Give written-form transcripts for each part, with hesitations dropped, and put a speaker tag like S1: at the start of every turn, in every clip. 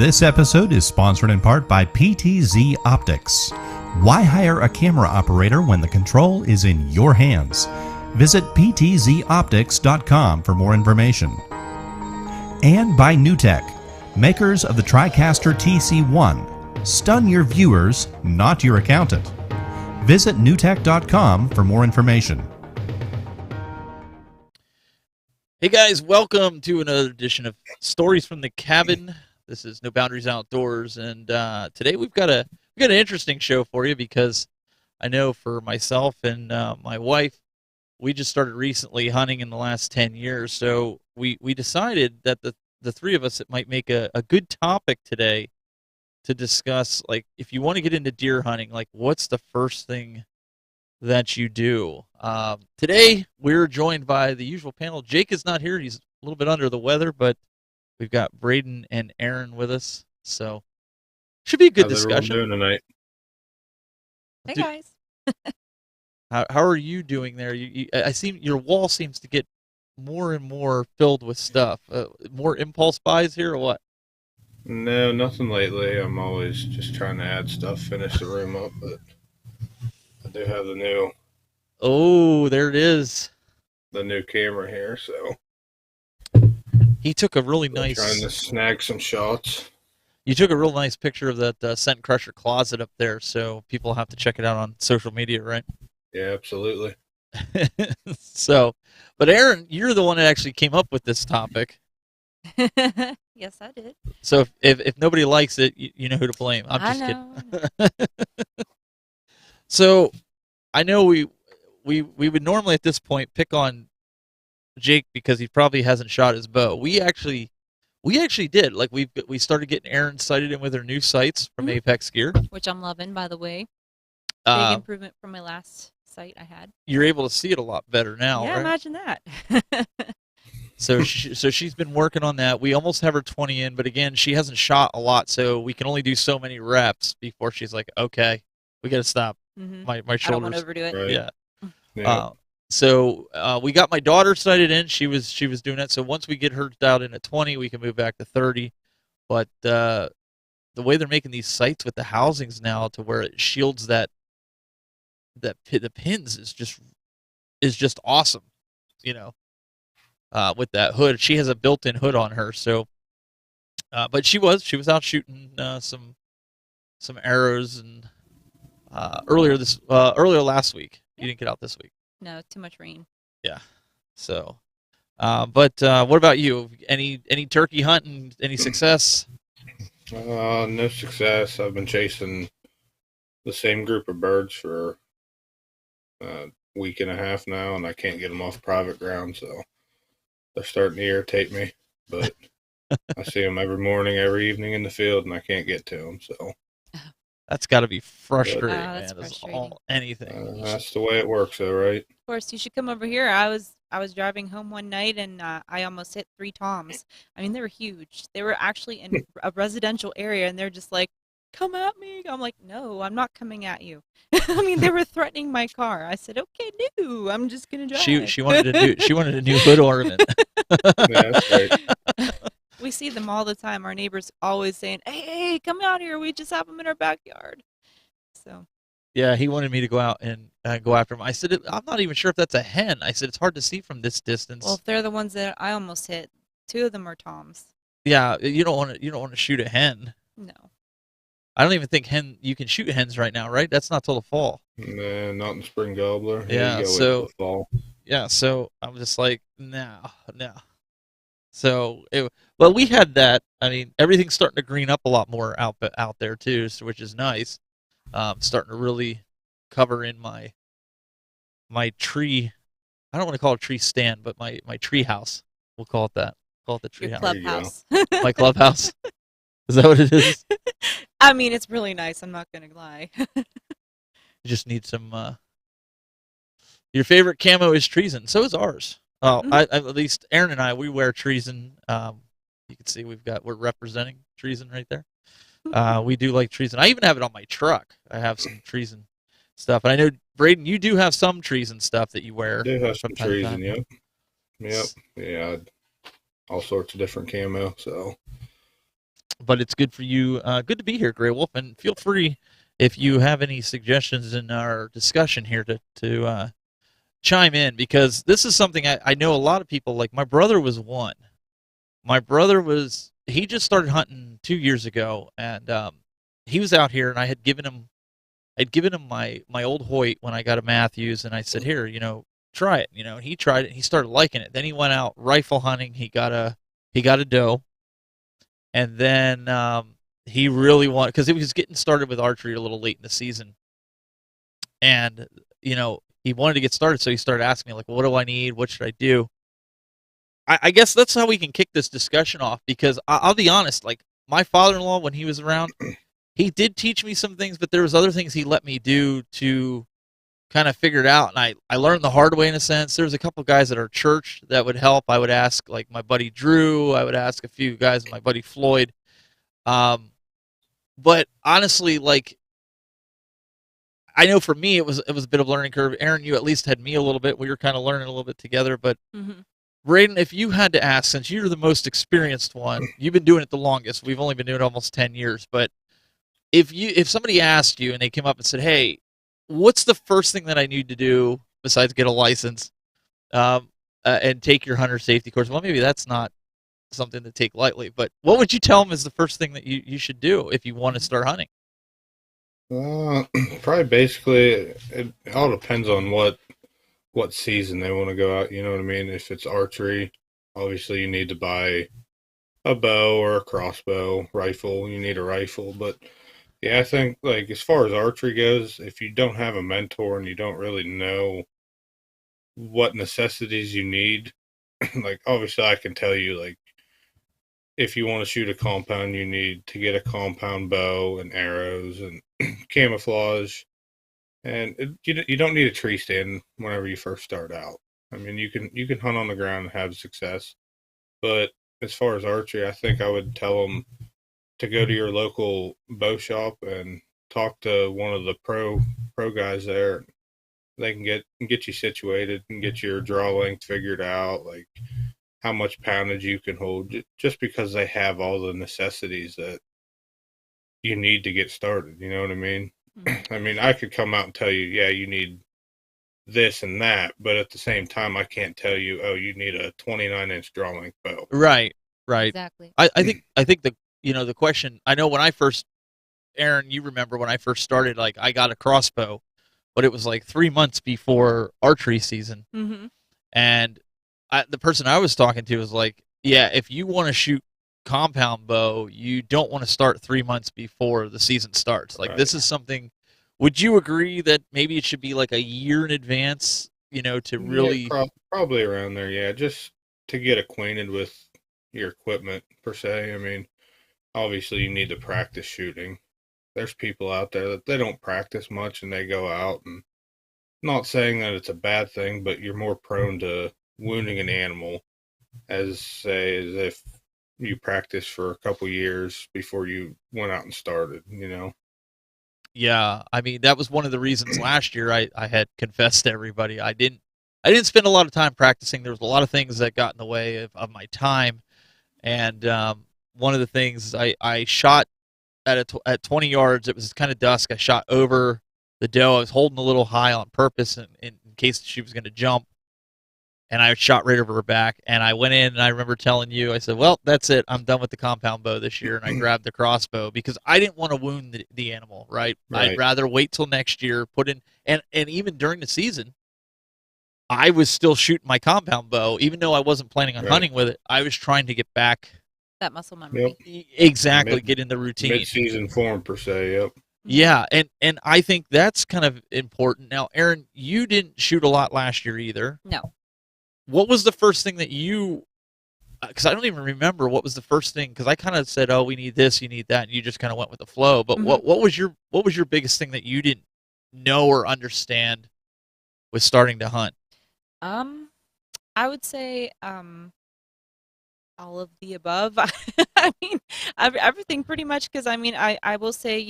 S1: This episode is sponsored in part by PTZ Optics. Why hire a camera operator when the control is in your hands? Visit ptzoptics.com for more information. And by NewTek, makers of the TriCaster TC1. Stun your viewers, not your accountant. Visit newtek.com for more information.
S2: Hey guys, welcome to another edition of Stories from the Cabin. This is No Boundaries Outdoors, and today we've got an interesting show for you because I know for myself and my wife, we just started recently hunting in the last 10 years, so we decided that the three of us, it might make a good topic today to discuss, like, if you want to get into deer hunting, like, what's the first thing that you do. Today, we're joined by the usual panel. Jake is not here. He's a little bit under the weather, but we've got Braden and Aaron with us, so should be a good discussion.
S3: How's everyone doing tonight?
S4: Hey, guys.
S2: How are you doing there? I see your wall seems to get more and more filled with stuff. More impulse buys here, or what?
S3: No, nothing lately. I'm always just trying to add stuff, finish the room up, but I do have the new.
S2: Oh, there it is.
S3: The new camera here, so
S2: he took a really nice.
S3: Trying to snag some shots.
S2: You took a real nice picture of that Scent Crusher closet up there, so people have to check it out on social media, right?
S3: Yeah, absolutely.
S2: So, but Aaron, you're the one that actually came up with this topic.
S4: Yes, I did.
S2: So if nobody likes it, you know who to blame. I'm just kidding. So, I know we would normally at this point pick on Jake because he probably hasn't shot his bow. We actually did. Like we started getting Aaron sighted in with her new sights from Apex Gear,
S4: which I'm loving, by the way. Big improvement from my last sight I had.
S2: You're able to see it a lot better now,
S4: yeah,
S2: right?
S4: Imagine that.
S2: So she's been working on that. We almost have her 20 in, but again, she hasn't shot a lot, so we can only do so many reps before she's like, okay, we got to stop. My shoulders.
S4: I don't want to overdo it.
S3: Right.
S2: Yeah. So we got my daughter sighted in. She was doing that. So once we get her dialed in at 20, we can move back to 30. But the way they're making these sights with the housings now, to where it shields the pins is just awesome. You know, with that hood, she has a built-in hood on her. So, but she was out shooting some arrows and earlier last week. You didn't get out this week.
S4: No, too much rain.
S2: Yeah. So, but what about you? Any turkey hunting? Any success?
S3: No success. I've been chasing the same group of birds for a week and a half now, and I can't get them off private ground, so they're starting to irritate me. But I see them every morning, every evening in the field, and I can't get to them. So
S2: that's got to be frustrating, man.
S4: That's frustrating.
S2: Anything.
S3: That's the way it works, though, right?
S4: Of course, you should come over here. I was driving home one night, and I almost hit 3 toms. I mean, they were huge. They were actually in a residential area, and they're just like, come at me. I'm like, no, I'm not coming at you. I mean, they were threatening my car. I said, okay, no, I'm just gonna drive.
S2: She wanted a new hood ornament.
S3: Yeah, that's right.
S4: We see them all the time. Our neighbors always saying, hey, come out here. We just have them in our backyard. So.
S2: Yeah, he wanted me to go out and go after him. I said, I'm not even sure if that's a hen. I said, it's hard to see from this distance.
S4: Well, if they're the ones that I almost hit, 2 of them are toms.
S2: Yeah, you don't want to shoot a hen.
S4: No.
S2: I don't even think you can shoot hens right now, right? That's not till the fall.
S3: Nah, not in spring gobbler.
S2: Yeah,
S3: you go
S2: so
S3: wait till the fall.
S2: Yeah, so I'm just like, no. So, well, we had that. I mean, everything's starting to green up a lot more out there too, so, which is nice. Starting to really cover in my tree. I don't want to call it a tree stand, but my tree house. We'll call it that. Call it the tree
S4: Your
S2: house.
S4: clubhouse.
S2: My clubhouse. Is that what it is?
S4: I mean, it's really nice. I'm not going to lie.
S2: You just need some. Your favorite camo is treason. So is ours. Oh, at least Aaron and I, we wear treason. You can see we're representing treason right there. We do like treason. I even have it on my truck. I have some treason stuff. And I know, Braden, you do have some treason stuff that you wear.
S3: I do have some
S2: from time to
S3: treason,
S2: time.
S3: yep. Yeah, all sorts of different camo, so.
S2: but it's good for you. Good to be here, Gray Wolf, and feel free if you have any suggestions in our discussion here to chime in, because this is something I know a lot of people like. My brother was one. My brother he just started hunting 2 years ago, and he was out here, and I'd given him my old Hoyt when I got a Matthews, and I said, here, try it. He tried it, and he started liking it. Then he went out rifle hunting. He got a doe, and then he really wanted, because he was getting started with archery a little late in the season, and he wanted to get started, so he started asking me, like, what do I need? What should I do? I guess that's how we can kick this discussion off, because I'll be honest, like, my father-in-law, when he was around, he did teach me some things, but there was other things he let me do to kind of figure it out, and I learned the hard way in a sense. There was a couple guys at our church that would help. I would ask, like, my buddy Drew. I would ask a few guys, my buddy Floyd. But honestly, like, I know for me it was a bit of a learning curve. Aaron, you at least had me a little bit. We were kind of learning a little bit together. But Braden, if you had to ask, since you're the most experienced one, you've been doing it the longest. We've only been doing it almost 10 years. But if somebody asked you and they came up and said, hey, what's the first thing that I need to do besides get a license and take your hunter safety course? Well, maybe that's not something to take lightly, but what would you tell them is the first thing that you should do if you want to start hunting?
S3: Probably basically, it all depends on what season they want to go out. You know what I mean? If it's archery, obviously you need to buy a bow or a crossbow. Rifle, you need a rifle. But yeah, I think, like, as far as archery goes, if you don't have a mentor and you don't really know what necessities you need, like, obviously I can tell you, like, if you want to shoot a compound, you need to get a compound bow and arrows and camouflage. And you don't need a tree stand whenever you first start out. I mean, you can hunt on the ground and have success. But as far as archery, I think I would tell them to go to your local bow shop and talk to one of the pro guys there. They can get you situated and get your draw length figured out, like how much poundage you can hold, just because they have all the necessities that you need to get started. You know what I mean? I mean, I could come out and tell you, yeah, you need this and that, but at the same time, I can't tell you, oh, you need a 29-inch draw length bow.
S2: Right.
S4: Exactly.
S2: I think the question, I know when I first, Aaron, you remember when I first started, like, I got a crossbow, but it was like 3 months before archery season. And the person I was talking to was like, yeah, if you want to shoot compound bow, you don't want to start 3 months before the season starts. Like, this is something, would you agree that maybe it should be like a year in advance, to really...
S3: Yeah, probably around there, yeah, just to get acquainted with your equipment, per se. I mean, obviously you need to practice shooting. There's people out there that they don't practice much and they go out, and not saying that it's a bad thing, but you're more prone to wounding an animal as if you practiced for a couple years before you went out and started,
S2: Yeah, I mean, that was one of the reasons last year I had confessed to everybody I didn't spend a lot of time practicing. There was a lot of things that got in the way of my time, and one of the things I shot at 20 yards. It was kind of dusk. I shot over the doe. I was holding a little high on purpose in case she was going to jump. And I shot right over her back. And I went in, and I remember telling you, I said, well, that's it. I'm done with the compound bow this year. And I grabbed the crossbow because I didn't want to wound the animal, right? I'd rather wait till next year, and even during the season, I was still shooting my compound bow. Even though I wasn't planning on hunting with it, I was trying to get back
S4: that muscle memory.
S2: Exactly, get in the routine.
S3: Mid-season form, per se, yep.
S2: Yeah, and I think that's kind of important. Now, Aaron, you didn't shoot a lot last year either.
S4: No.
S2: What was the first thing that you, because I don't even remember what was the first thing, because I kind of said, oh, we need this, you need that, and you just kind of went with the flow. But what was your biggest thing that you didn't know or understand with starting to hunt?
S4: I would say all of the above. I mean, everything pretty much, because I mean, I will say,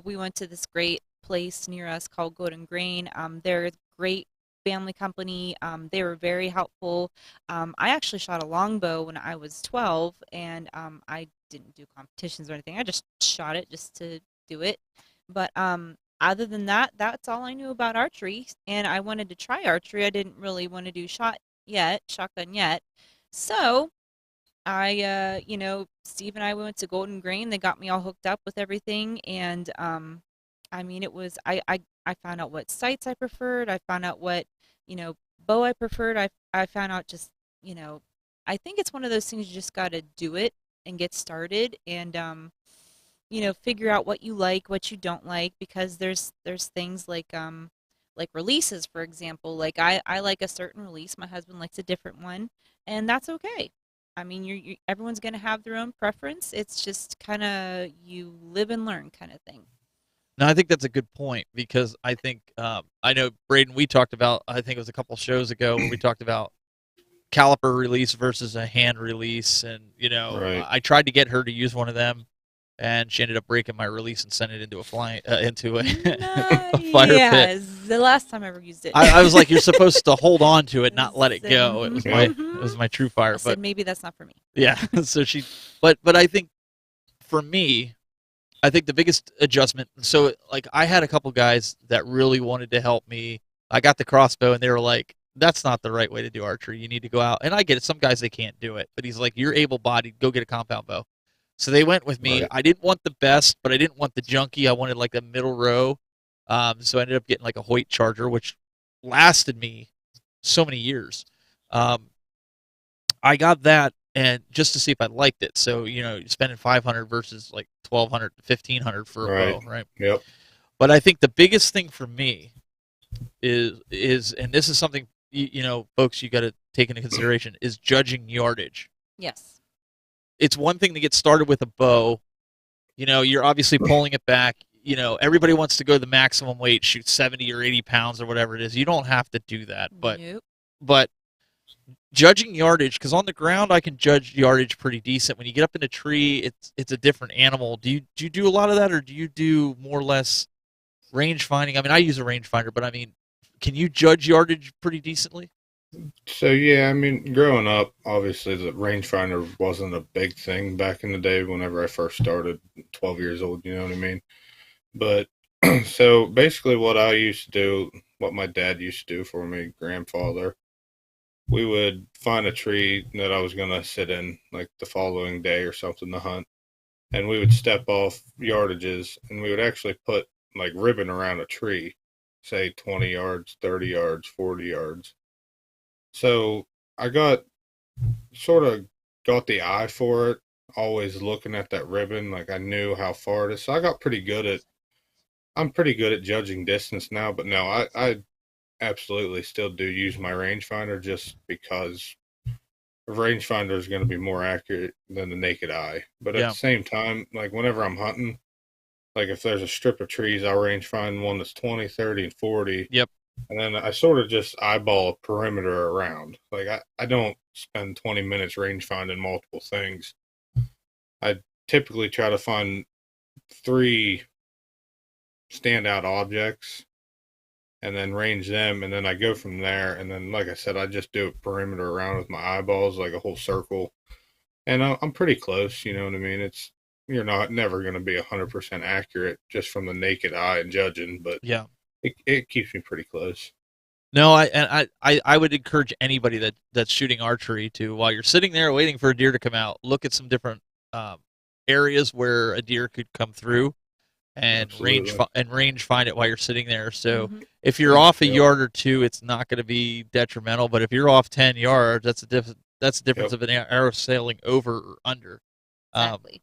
S4: we went to this great place near us called Golden Grain. They're great family company. They were very helpful. I actually shot a longbow when I was 12, and I didn't do competitions or anything. I just shot it just to do it. But other than that, that's all I knew about archery. And I wanted to try archery. I didn't really want to do shotgun yet. So Steve and I went to Golden Grain. They got me all hooked up with everything, and I mean, it was I found out what sights I preferred. I found out what bow I preferred. I found out just I think it's one of those things you just got to do it and get started, and figure out what you like, what you don't like, because there's things like releases, for example. Like I like a certain release. My husband likes a different one, and that's okay. I mean, everyone's going to have their own preference. It's just kind of you live and learn kind of thing.
S2: No, I think that's a good point, because I think I know, Braden, we talked about, I think it was a couple shows ago where we talked about caliper release versus a hand release, and
S3: Right.
S2: I tried to get her to use one of them, and she ended up breaking my release and sent it into a a fire pit.
S4: Yes, the last time I ever used it.
S2: I was like, you're supposed to hold on to it, not let it go. It was
S4: Mhm.
S2: my true fire.
S4: I
S2: But
S4: said maybe that's not for me.
S2: yeah, so but I think for me, I think the biggest adjustment. So like, I had a couple guys that really wanted to help me. I got the crossbow, and they were like, "That's not the right way to do archery. You need to go out." And I get it. Some guys, they can't do it, but he's like, "You're able-bodied. Go get a compound bow." So they went with me.
S3: Right.
S2: I didn't want the best, but I didn't want the junky. I wanted like a middle row. So I ended up getting like a Hoyt Charger, which lasted me so many years. I got that, and just to see if I liked it. So spending $500 versus like $1,200 to $1,500 for a
S3: Right.
S2: bow, right?
S3: Yep.
S2: But I think the biggest thing for me is, and this is something folks, you got to take into consideration, is judging yardage.
S4: Yes.
S2: It's one thing to get started with a bow. You're obviously pulling it back. Everybody wants to go the maximum weight, shoot 70 or 80 pounds or whatever it is. You don't have to do that,
S4: Nope.
S2: but judging yardage, because on the ground I can judge yardage pretty decent. When you get up in a tree, it's a different animal. Do you do a lot of that, or do you do more or less range finding? I mean, I use a rangefinder, but I mean, can you judge yardage pretty decently?
S3: So yeah, I mean, growing up, obviously the rangefinder wasn't a big thing back in the day. Whenever I first started, 12 years old, you know what I mean. But so basically, what I used to do, what my dad used to do for me, grandfather, we would find a tree that I was gonna sit in like the following day or something to hunt, and we would step off yardages, and we would actually put like ribbon around a tree, say 20 yards, 30 yards, 40 yards. So I sort of got the eye for it, always looking at that ribbon. Like I knew how far it is. So I'm pretty good at judging distance now, but no, I absolutely still do use my rangefinder, just because a rangefinder is going to be more accurate than the naked eye. But at
S2: Yeah.
S3: the same time, like whenever I'm hunting, like if there's a strip of trees, I'll range find one that's 20, 30, and 40.
S2: Yep.
S3: And then I sort of just eyeball a perimeter around. Like I don't spend 20 minutes range finding multiple things. I typically try to find 3 standout objects and then range them, and then I go from there. And then, like I said, I just do a perimeter around with my eyeballs, like a whole circle. And I'm pretty close, you know what I mean? You're never going to be 100% accurate just from the naked eye and judging, but
S2: Yeah.
S3: it keeps me pretty close.
S2: No, I would encourage anybody that's shooting archery to, while you're sitting there waiting for a deer to come out, look at some different areas where a deer could come through, and
S3: Absolutely.
S2: range find it while you're sitting there. So
S4: Mhm.
S2: if you're off a
S3: Yep.
S2: yard or two, it's not going to be detrimental. But if you're off 10 yards, that's the difference
S3: Yep.
S2: of an arrow sailing over or under.
S4: Exactly.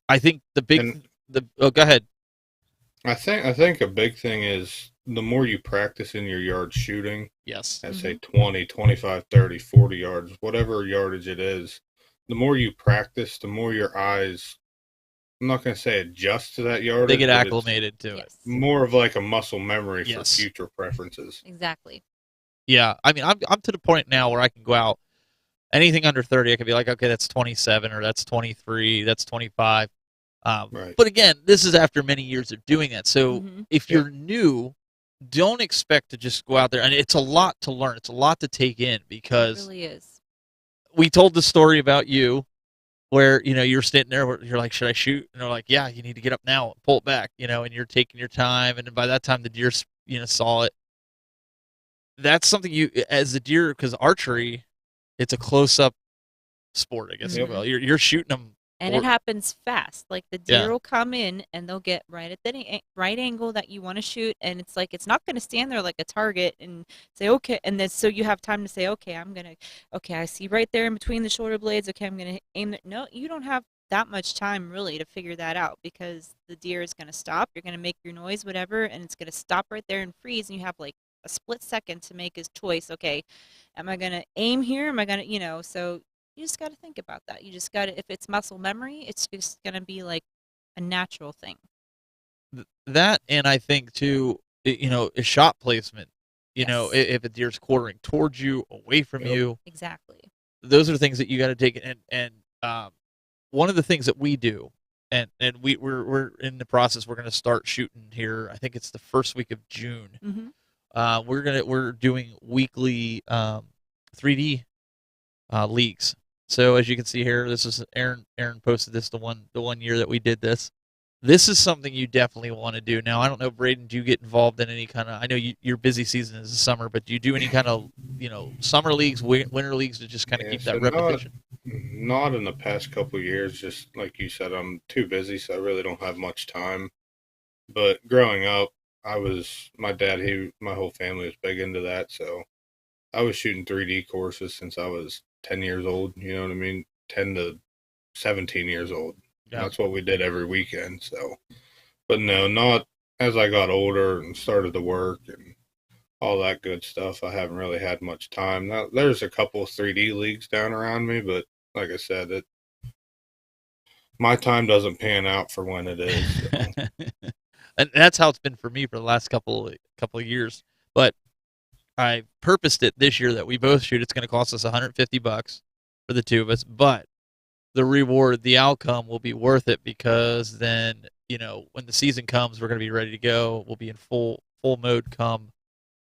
S2: I think
S3: And
S2: go ahead.
S3: I think a big thing is the more you practice in your yard shooting,
S2: Yes.
S3: at say 20, 25, 30, 40 yards, whatever yardage it is, the more you practice, the more your eyes, I'm not going to say adjust to that yardage,
S2: They get
S3: but it's
S2: acclimated to it.
S4: Yes.
S3: more of like a muscle memory for
S2: Yes.
S3: future preferences.
S4: Exactly.
S2: Yeah. I mean, I'm to the point now where I can go out anything under 30. I can be like, okay, that's 27, or that's 23, that's 25.
S3: Right.
S2: But again, this is after many years of doing that. So
S4: Mhm.
S2: if you're new, don't expect to just go out there, and it's a lot to learn. It's a lot to take in
S4: It
S2: because
S4: really is.
S2: we told the story about you where, you're sitting there where you're like, should I shoot? And they're like, yeah, you need to get up now, pull it back, and you're taking your time. And then by that time the deer, saw it. That's something you, as a deer, because archery, it's a close up sport, I guess you
S4: Mhm.
S2: will. You're shooting them.
S4: And
S2: Or-
S4: it happens fast. Like the deer
S2: Yeah.
S4: will come in and they'll get right at the right angle that you want to shoot, and it's like it's not going to stand there like a target and say okay, and then so you have time to say okay, okay, I see right there in between the shoulder blades. Okay, I'm gonna aim. No, you don't have that much time really to figure that out because the deer is going to stop. You're going to make your noise, whatever, and it's going to stop right there and freeze, and you have like a split second to make his choice. Okay, am I going to aim here? Am I going to, so you just got to think about that. You just got to, if it's muscle memory, it's just going to be like a natural thing.
S2: That, and I think too, is shot placement.
S4: Yes.
S2: If a deer's quartering towards you, away from
S3: Yep.
S2: you,
S4: Exactly.
S2: those are things that you got to take. And one of the things that we do, and we're in the process. We're going to start shooting here. I think it's the first week of June.
S4: Mm-hmm.
S2: We're doing weekly 3D leagues. So as you can see here, this is Aaron posted this the one year that we did this. This is something you definitely want to do. Now I don't know, Braden, do you get involved in any kind of? I know your busy season is the summer, but do you do any kind of summer leagues, winter leagues to just kind of keep
S3: so
S2: that repetition?
S3: Not in the past couple of years. Just like you said, I'm too busy, so I really don't have much time. But growing up, my dad, my whole family was big into that, so I was shooting 3D courses since I was 10 years old. You know what I mean? 10 to 17 years old.
S2: Yeah.
S3: That's what we did every weekend. So, but no, not as I got older and started to work and all that good stuff. I haven't really had much time. Now, there's a couple of 3D leagues down around me, but like I said, my time doesn't pan out for when it is. So.
S2: And that's how it's been for me for the last couple of years. But I purposed it this year that we both shoot. It's going to cost us $150 for the two of us, but the reward, the outcome will be worth it because then, when the season comes, we're going to be ready to go. We'll be in full mode come.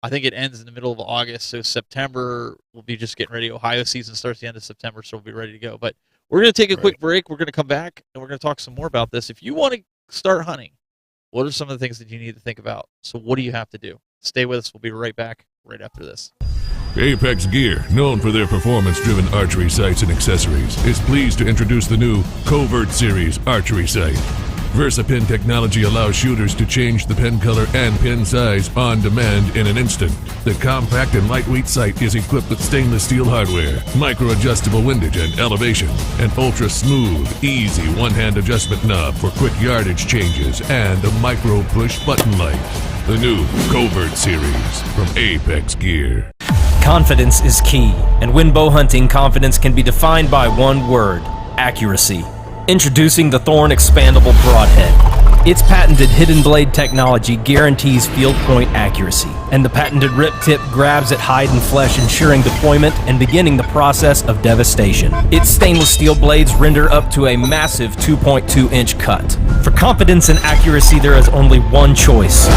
S2: I think it ends in the middle of August, so September we'll be just getting ready. Ohio season starts the end of September, so we'll be ready to go. But we're going to take a quick break. We're going to come back and we're going to talk some more about this. If you want to start hunting, what are some of the things that you need to think about? So what do you have to do? Stay with us. We'll be right back right after this.
S5: Apex Gear, known for their performance-driven archery sights and accessories, is pleased to introduce the new Covert Series archery sight. VersaPin technology allows shooters to change the pin color and pin size on demand in an instant. The compact and lightweight sight is equipped with stainless steel hardware, micro-adjustable windage and elevation, an ultra-smooth, easy one-hand adjustment knob for quick yardage changes, and a micro-push button light. The new Covert Series from Apex Gear.
S6: Confidence is key, and when bow hunting, confidence can be defined by one word: accuracy. Introducing the Thorn Expandable Broadhead. Its patented hidden blade technology guarantees field point accuracy, and the patented rip tip grabs at hide and flesh, ensuring deployment and beginning the process of devastation. Its stainless steel blades render up to a massive 2.2-inch cut. For confidence and accuracy, there is only one choice: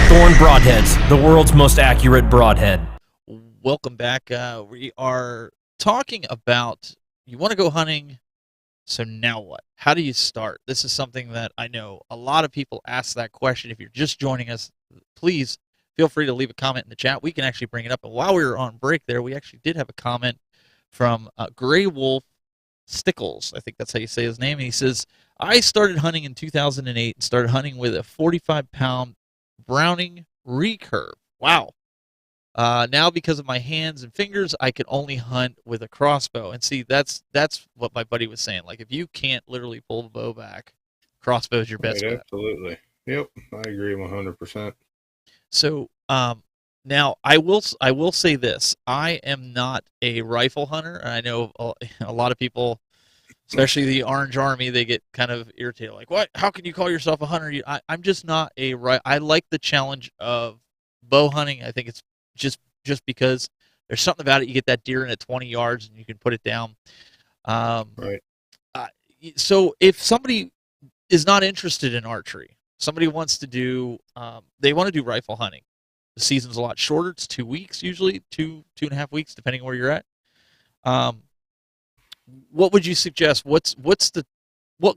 S6: Thorn Broadheads, the world's most accurate broadhead.
S2: Welcome back. We are talking about, you want to go hunting, so now what? How do you start? This is something that I know a lot of people ask that question. If you're just joining us, please feel free to leave a comment in the chat. We can actually bring it up. And while we were on break there, we actually did have a comment from Gray Wolf Stickles. I think that's how you say his name. And he says, I started hunting in 2008 and started hunting with a 45-pound Browning recurve. Wow. Now, because of my hands and fingers, I can only hunt with a crossbow. And see, that's what my buddy was saying. Like, if you can't literally pull the bow back, crossbow is your best bet.
S3: Absolutely. Yep, I agree 100%.
S2: So, now I will say this: I am not a rifle hunter, and I know a lot of people, especially the Orange Army, they get kind of irritated. Like, what? How can you call yourself a hunter? I'm just not I like the challenge of bow hunting. I think it's just because there's something about it. You get that deer in at 20 yards and you can put it down.
S3: Right.
S2: So if somebody is not interested in archery, somebody wants to do, they want to do rifle hunting. The season's a lot shorter. It's 2 weeks usually, 2.5 weeks, depending on where you're at. What would you suggest? What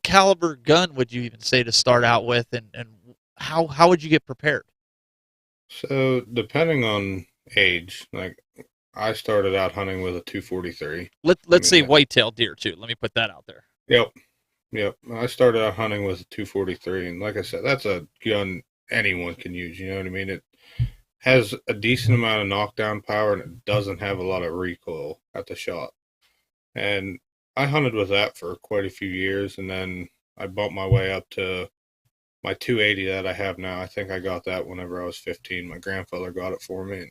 S2: caliber gun would you even say to start out with, and how would you get prepared?
S3: So depending on age, like I started out hunting with a 243.
S2: Let's say whitetail deer too. Let me put that out there.
S3: Yep. I started out hunting with a 243, and like I said, that's a gun anyone can use. You know what I mean? It has a decent amount of knockdown power, and it doesn't have a lot of recoil at the shot. And I hunted with that for quite a few years, and then I bumped my way up to my 280 that I have now. I think I got that whenever I was 15. My grandfather got it for me, and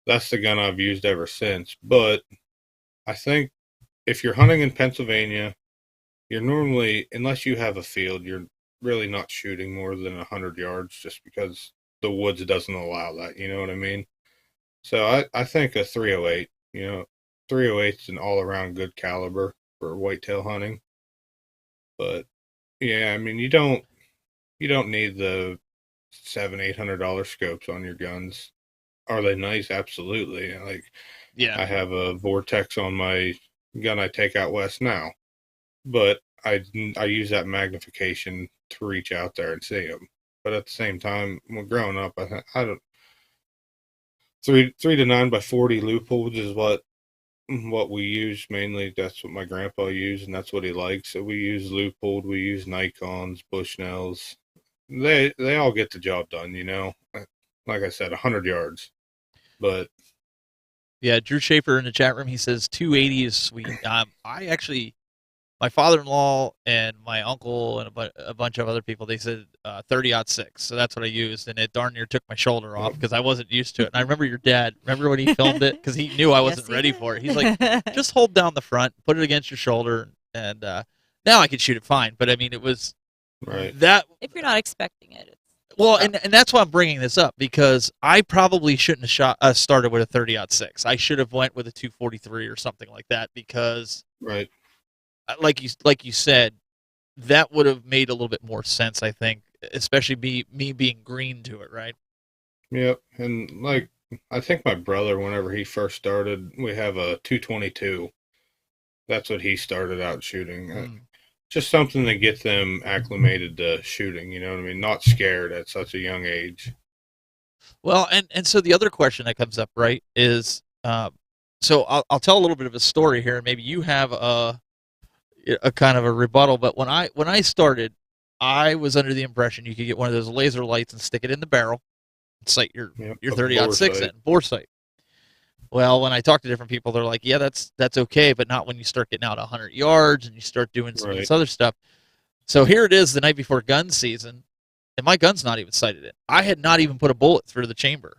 S3: that's the gun I've used ever since. But I think if you're hunting in Pennsylvania, you're normally, unless you have a field, you're really not shooting more than 100 yards just because the woods doesn't allow that. You know what I mean? So I think a 308, 308 is an all-around good caliber for whitetail hunting. But yeah, I mean, you don't need the $700-800 scopes on your guns. Are they nice? Absolutely. Like,
S2: Yeah.
S3: I have a Vortex on my gun I take out west now, but I use that magnification to reach out there and see them. But at the same time, when growing up, I don't 3 to 9 by 40 loopholes is what we use mainly. That's what my grandpa used, and that's what he likes. So we use loophole, we use Nikons, Bushnells. They all get the job done, Like I said, 100 yards. But
S2: Yeah, Drew Schaefer in the chat room, he says 280 is sweet. My father-in-law and my uncle and a bunch of other people, they said 30-06. So that's what I used, and it darn near took my shoulder off because I wasn't used to it. And I remember your dad, when he filmed it, because he knew I wasn't ready for it. He's like, just hold down the front, put it against your shoulder, and now I can shoot it fine. But I mean, it was
S3: right.
S2: that.
S4: If you're not expecting it.
S2: Well, and that's why I'm bringing this up, because I probably shouldn't have started with a 30-06. I should have went with a 243 or something like that, because
S3: right.
S2: Like you said, that would have made a little bit more sense, I think, especially me being green to it, right?
S3: Yep. And like, I think my brother, whenever he first started, we have a 222. That's what he started out shooting. Just something to get them acclimated to shooting, you know what I mean? Not scared at such a young age.
S2: Well, and so the other question that comes up, right, is so I'll tell a little bit of a story here, and maybe you have a kind of a rebuttal. But when I started, I was under the impression you could get one of those laser lights and stick it in the barrel and sight your 30-06 in, bore sight. Well, when I talk to different people, they're like, yeah, that's okay, but not when you start getting out 100 yards and you start doing some of this other stuff. So here it is the night before gun season, and my gun's not even sighted in. I had not even put a bullet through the chamber.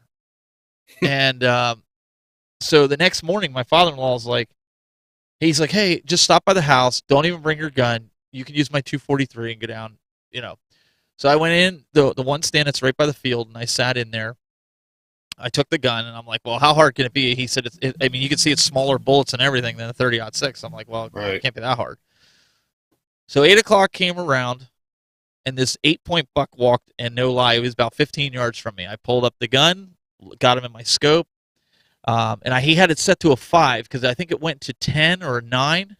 S2: And so the next morning, my father-in-law's like, he's like, hey, just stop by the house. Don't even bring your gun. You can use my 243 and go down, So I went in, the one stand that's right by the field, and I sat in there. I took the gun, and I'm like, well, how hard can it be? He said, you can see it's smaller bullets and everything than a 30-06. I'm like, well, it can't be that hard. So 8 o'clock came around, and this 8-point buck walked, and no lie, it was about 15 yards from me. I pulled up the gun, got him in my scope, and he had it set to a 5 because I think it went to 10 or a 9.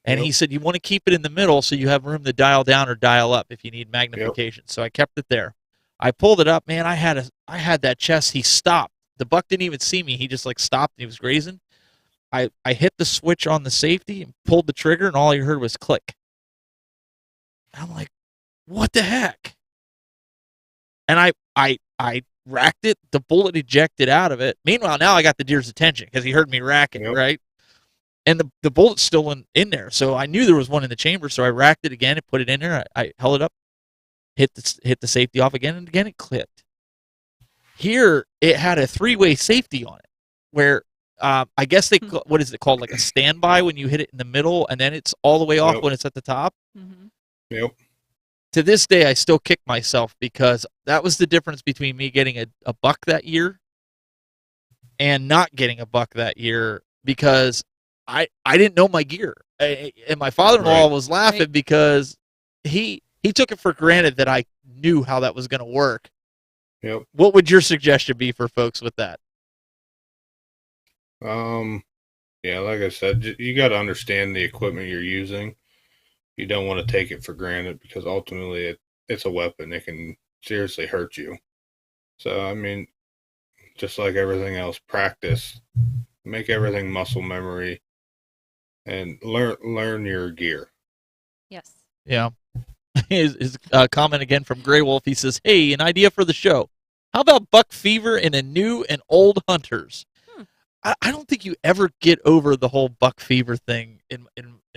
S2: And he said, you want to keep it in the middle so you have room to dial down or dial up if you need magnification. So I kept it there. I pulled it up, man. I had that chest. He stopped. The buck didn't even see me. He just stopped. He was grazing. I hit the switch on the safety and pulled the trigger, and all I heard was click. And I'm like, what the heck? And I racked it. The bullet ejected out of it. Meanwhile, now I got the deer's attention because he heard me racking, right? And the bullet's still in there. So I knew there was one in the chamber, so I racked it again and put it in there. I held it up. Hit the safety off again, and again it clicked. Here, it had a 3-way safety on it, where I guess what is it called, like a standby when you hit it in the middle, and then it's all the way off when it's at the top?
S4: Mm-hmm.
S3: Yep.
S2: To this day, I still kick myself because that was the difference between me getting a buck that year and not getting a buck that year, because I didn't know my gear. And my father-in-law was laughing because he took it for granted that I knew how that was going to work.
S3: Yep.
S2: What would your suggestion be for folks with that?
S3: Yeah, like I said, you got to understand the equipment you're using. You don't want to take it for granted because ultimately it's a weapon. It can seriously hurt you. So, I mean, just like everything else, practice, make everything muscle memory, and learn your gear.
S4: Yes.
S2: Yeah. His comment again from Grey Wolf. He says, "Hey, an idea for the show. How about buck fever in a new and old hunters?" I don't think you ever get over the whole buck fever thing. In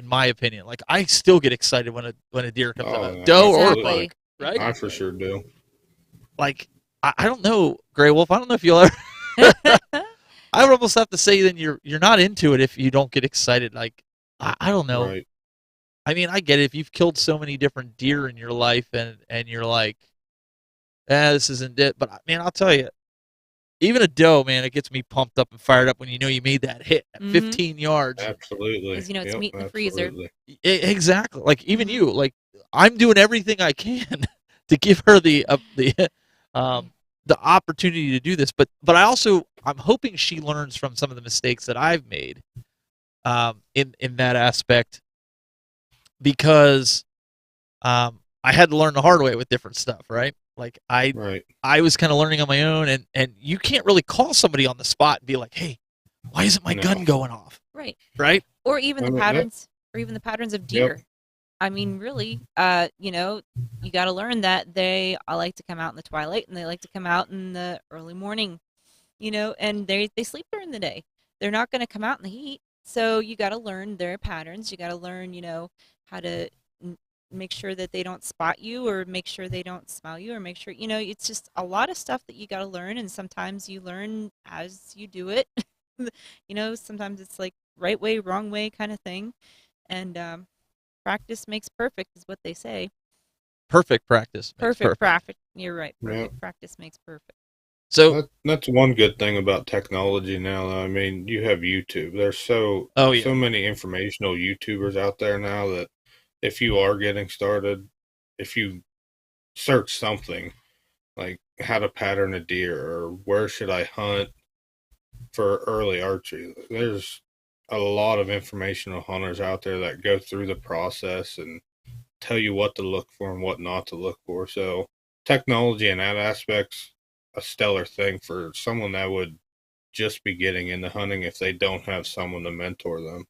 S2: my opinion, like I still get excited when a deer comes out,
S3: yeah,
S2: doe or
S4: Exactly.
S2: buck, right?
S3: I for sure do.
S2: Like I don't know, Grey Wolf. I don't know if you'll ever. I would almost have to say then you're not into it if you don't get excited. Like I don't know.
S3: Right.
S2: I mean, I get it. If you've killed so many different deer in your life and you're like, this isn't it. But man, I'll tell you, even a doe, man, it gets me pumped up and fired up when you know you made that hit at
S4: Mhm.
S2: 15 yards.
S3: Absolutely.
S4: 'Cause, you know, it's
S3: Yep,
S4: meat in the freezer.
S3: absolutely.
S2: Exactly. Like even you, like I'm doing everything I can to give her the opportunity to do this. But I'm hoping she learns from some of the mistakes that I've made in that aspect. Because I had to learn the hard way with different stuff, right? Like
S3: Right.
S2: I was kind of learning on my own, and you can't really call somebody on the spot and be like, "Hey, why isn't my
S3: No.
S2: gun going off?"
S4: Right.
S2: Right?
S4: Or even
S3: I
S4: the
S3: mean, that-
S4: patterns, or even the patterns of deer. I mean, really, you know, you got to learn that they like to come out in the twilight and they like to come out in the early morning, you know, and they sleep during the day. They're not going to come out in the heat. So you got to learn their patterns. You got to learn, you know, how to make sure that they don't spot you, or make sure they don't smell you, or make sure, you know, it's just a lot of stuff that you got to learn. And sometimes you learn as you do it. You know, sometimes it's like right way, wrong way kind of thing. And practice makes perfect is what they say.
S2: Perfect practice. makes
S4: Perfect practice. You're right.
S3: Yeah.
S4: Perfect practice makes perfect.
S2: So,
S3: That's one good thing about technology now. Though. I mean, you have YouTube. There's so many informational YouTubers out there now that if you are getting started, if you search something like how to pattern a deer or where should I hunt for early archery, there's a lot of informational hunters out there that go through the process and tell you what to look for and what not to look for. So technology in that aspect's a stellar thing for someone that would just be getting into hunting if they don't have someone to mentor them.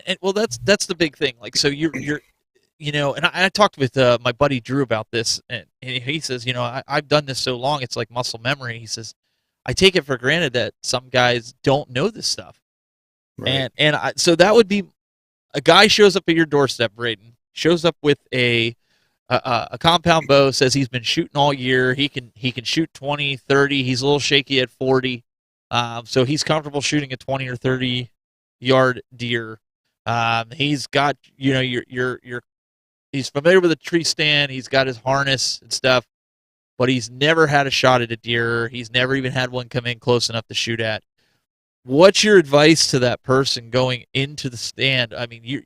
S2: and well, that's the big thing. Like, so you're you know, and I talked with my buddy Drew about this, and he says, you know, I've done this so long, it's like muscle memory. He says, I take it for granted that some guys don't know this stuff.
S3: Right.
S2: So that would be a guy shows up at your doorstep, Braden, shows up with a compound bow, says he's been shooting all year. He can shoot 20, 30. He's a little shaky at 40. So he's comfortable shooting a 20 or 30 yard deer. He's got, you know, he's familiar with a tree stand. He's got his harness and stuff, but he's never had a shot at a deer. He's never even had one come in close enough to shoot at. What's your advice to that person going into the stand? I mean,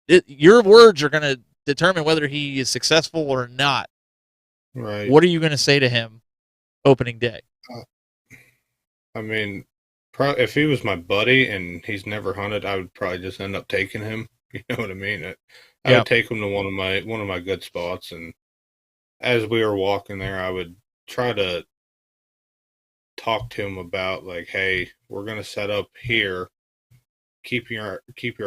S2: your words are going to determine whether he is successful or not.
S3: Right.
S2: What are you going to say to him opening day?
S3: I mean, if he was my buddy and he's never hunted, I would probably just end up taking him. You know what I mean? I would take him to one of my good spots, and as we were walking there, I would try to talk to him about like, hey, we're gonna set up here. Keep your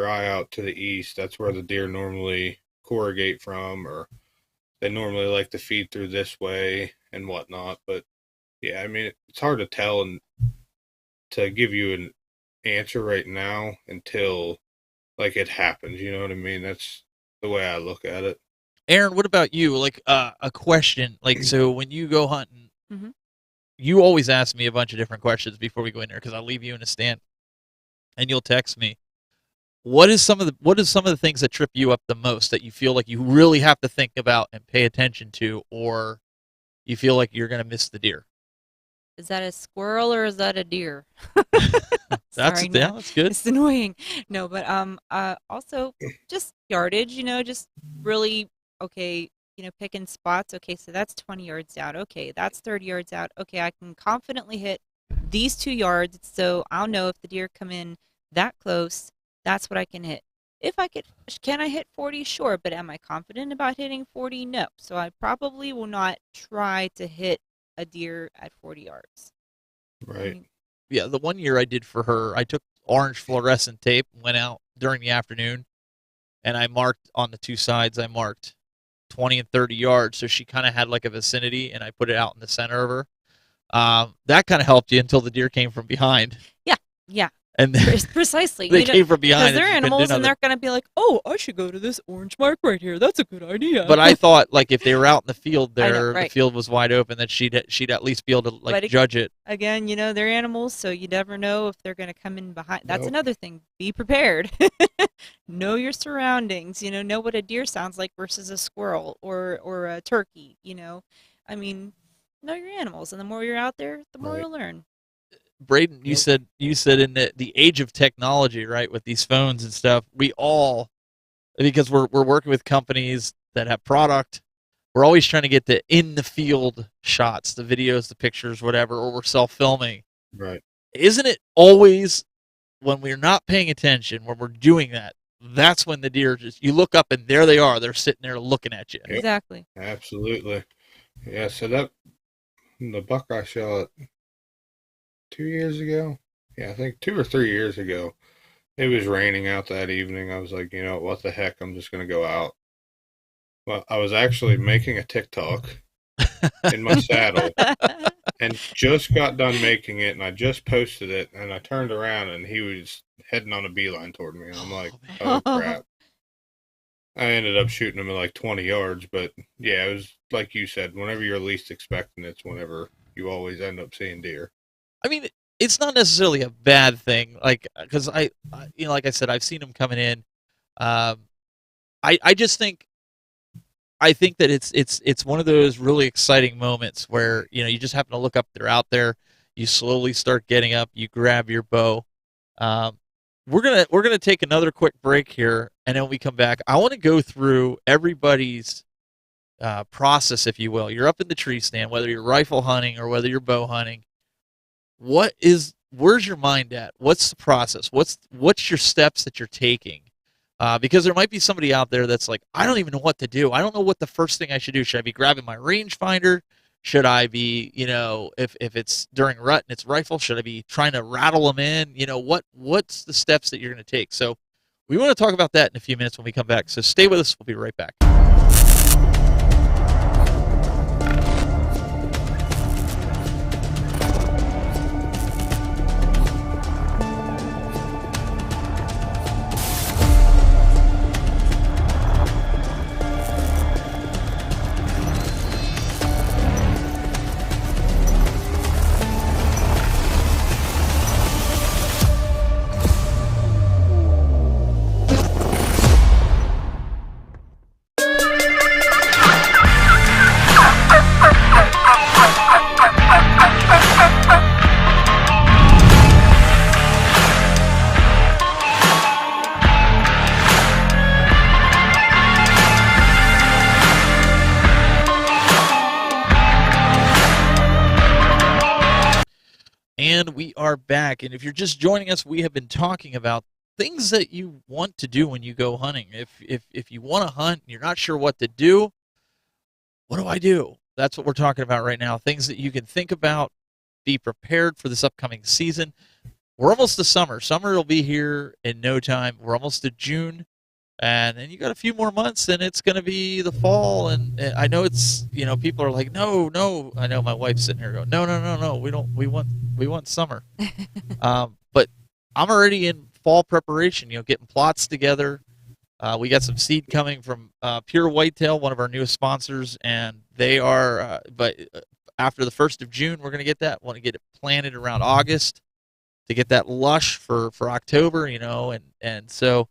S3: eye out to the east. That's where the deer normally corrugate from, or they normally like to feed through this way and whatnot. But yeah, I mean, it's hard to tell and to give you an answer right now until like it happens. You know what I mean? That's the way I look at it.
S2: Aaron, what about you? Like a question. Like, so when you go hunting,
S4: Mhm.
S2: you always ask me a bunch of different questions before we go in there because I'll leave you in a stand, and you'll text me. What is some of the things that trip you up the most that you feel like you really have to think about and pay attention to, or you feel like you're gonna miss the deer?
S4: Is that a squirrel or is that a deer?
S2: That's
S4: Sorry,
S2: yeah,
S4: no.
S2: that's good.
S4: It's annoying. No, but also just yardage, you know, just really okay, picking spots. Okay, so that's 20 yards out. Okay, that's 30 yards out. Okay, I can confidently hit these 2 yards, so I'll know if the deer come in that close, that's what I can hit. If I can I hit 40? Sure, but am I confident about hitting 40? No. So I probably will not try to hit a deer at 40 yards. I
S3: Right.
S4: mean,
S2: Yeah, the one year I did for her, I took orange fluorescent tape, went out during the afternoon, and I marked on the two sides. I marked 20 and 30 yards, so she kind of had like a vicinity, and I put it out in the center of her. That kind of helped you until the deer came from behind,
S4: yeah,
S2: and then
S4: precisely.
S2: they came from behind.
S4: Because they're
S2: and you couldn't do
S4: animals and
S2: nothing.
S4: they're going to be like, oh, I should go to this orange mark right here. That's a good idea.
S2: But I thought, like, if they were out in the field
S4: I know,
S2: there, the
S4: right.
S2: field was wide open, that she'd at least be able to like
S4: But it-
S2: judge it.
S4: Again, they're animals, so you never know if they're going to come in behind. That's
S3: Nope.
S4: another thing. Be prepared. Know your surroundings. Know what a deer sounds like versus a squirrel or a turkey. I mean, know your animals, and the more you're out there, the more
S3: Right.
S4: you'll learn.
S2: Braden, you
S3: Yep.
S2: said in the age of technology, right, with these phones and stuff, we all, because we're working with companies that have product, we're always trying to get the in the field shots, the videos, the pictures, whatever, or we're self filming.
S3: Right.
S2: Isn't it always when we're not paying attention, when we're doing that, that's when the deer you look up and there they are, they're sitting there looking at you.
S3: Yep.
S4: Exactly.
S3: Absolutely. Yeah. So the buck I shot 2 years ago. Yeah, I think 2 or 3 years ago. It was raining out that evening. I was like, what the heck? I'm just gonna go out. Well, I was actually making a TikTok in my saddle and just got done making it, and I just posted it, and I turned around and he was heading on a beeline toward me, and I'm like, oh crap. I ended up shooting him at like 20 yards, but yeah, it was like you said, whenever you're least expecting it's whenever you always end up seeing deer.
S2: I mean, it's not necessarily a bad thing, like, because like I said, I've seen them coming in. I just think that it's one of those really exciting moments where you just happen to look up, they're out there, you slowly start getting up, you grab your bow. We're gonna take another quick break here, and then when we come back, I want to go through everybody's process, if you will. You're up in the tree stand, whether you're rifle hunting or whether you're bow hunting. Where's your mind at? What's the process? What's your steps that you're taking? Because there might be somebody out there that's like, I don't even know what to do. I don't know what the first thing I should do. Should I be grabbing my rangefinder? Should I be, if it's during rut and it's rifle, should I be trying to rattle them in? What's the steps that you're going to take? So we want to talk about that in a few minutes when we come back. So stay with us. We'll be right back. And we are back. And if you're just joining us, we have been talking about things that you want to do when you go hunting. If you want to hunt and you're not sure what to do, what do I do? That's what we're talking about right now. Things that you can think about, be prepared for this upcoming season. We're almost to summer. Summer will be here in no time. We're almost to June. And then you got a few more months and it's going to be the fall. And I know it's, people are like, no. I know my wife's sitting here going, no. We want summer. But I'm already in fall preparation, getting plots together. We got some seed coming from Pure Whitetail, one of our newest sponsors. And they are, but after the 1st of June, we're going to get that. Want to get it planted around August to get that lush for October, and so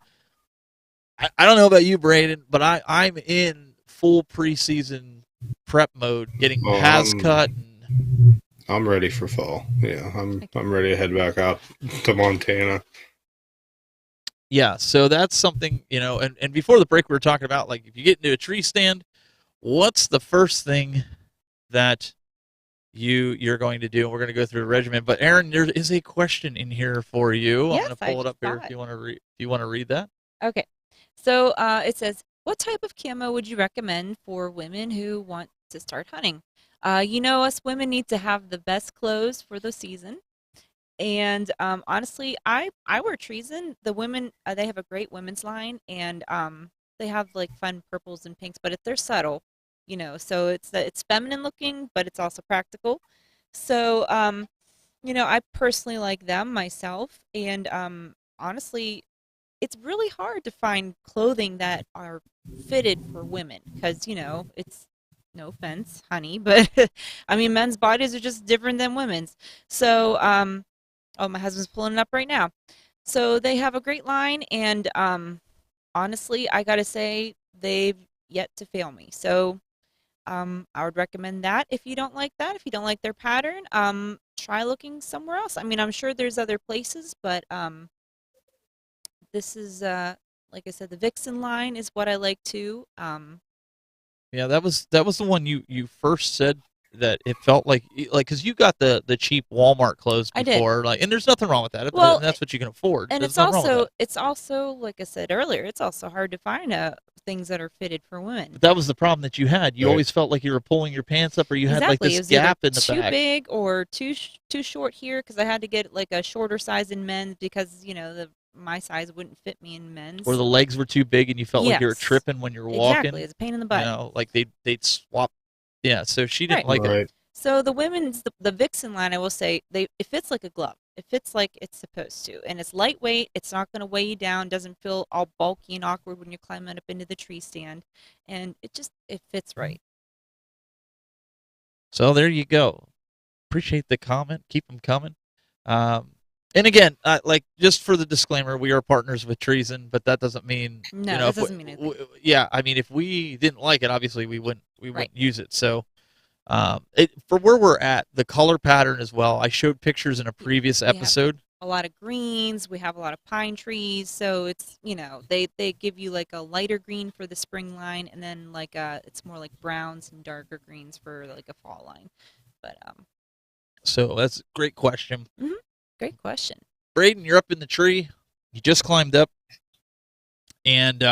S2: I don't know about you, Braden, but I'm in full preseason prep mode, getting paths cut. And
S3: I'm ready for fall. Yeah, I'm ready to head back out to Montana.
S2: Yeah, so that's something, and before the break we were talking about, like, if you get into a tree stand what's the first thing that you're going to do? And we're going to go through a regimen. But Aaron, there is a question in here for you. I'm
S4: Yes,
S2: going to
S4: I
S2: pull it
S4: just
S2: up here
S4: saw
S2: if
S4: it.
S2: you want to read. If you want to read that.
S4: Okay. So it says, what type of camo would you recommend for women who want to start hunting? You know, us women need to have the best clothes for the season. And honestly, I wear Treason. The women, they have a great women's line, and they have like fun purples and pinks, but they're subtle, you know. So it's feminine looking, but it's also practical. So you know, I personally like them myself, and honestly, it's really hard to find clothing that are fitted for women because, you know, it's no offense, honey, but I mean, men's bodies are just different than women's. So, oh, my husband's pulling it up right now. So they have a great line, and honestly, I gotta say, they've yet to fail me. So, I would recommend that. If you don't like that, if you don't like their pattern, try looking somewhere else. I mean, I'm sure there's other places, but this is like I said, the Vixen line is what I like too.
S2: Yeah, that was the one you first said that it felt like because you got the cheap Walmart clothes
S4: I did.
S2: before, like, and there's nothing wrong with that.
S4: Well,
S2: And that's what you can afford.
S4: and
S2: There's
S4: it's
S2: nothing wrong with
S4: also
S2: that.
S4: it's also like I said earlier, it's also hard to find things that are fitted for women.
S2: But that was the problem that you had. You
S3: Right.
S2: always felt like you were pulling your pants up, or you had like
S4: Exactly. It
S2: this
S4: was either
S2: gap in the
S4: too
S2: back.
S4: big or too short here because I had to get like a shorter size in men's because, you know, my size wouldn't fit me in men's.
S2: Or the legs were too big, and you felt like you were
S4: Yes.
S2: tripping when you were walking.
S4: Exactly, it's a pain in the
S2: You
S4: butt.
S2: know, like they'd swap. Yeah, so she didn't
S4: Right.
S2: like it.
S3: Right.
S4: So the women's the Vixen line, I will say, it fits like a glove. It fits like it's supposed to, and it's lightweight. It's not going to weigh you down. Doesn't feel all bulky and awkward when you're climbing up into the tree stand, and it fits right.
S2: So there you go. Appreciate the comment. Keep them coming. And again, like, just for the disclaimer, we are partners with Treason, but that doesn't mean
S4: No,
S2: you know,
S4: that
S2: if we-
S4: doesn't mean anything.
S2: yeah, I mean, if we didn't like it, obviously we wouldn't
S4: Right.
S2: use it. So, for where we're at, the color pattern as well. I showed pictures in a previous
S4: have-
S2: episode.
S4: A lot of greens. We have a lot of pine trees, so it's, you know, they give you like a lighter green for the spring line, and then like it's more like browns and darker greens for like a fall line. But
S2: So that's a great question.
S4: great question.
S2: Braden, you're up in the tree. You just climbed up, and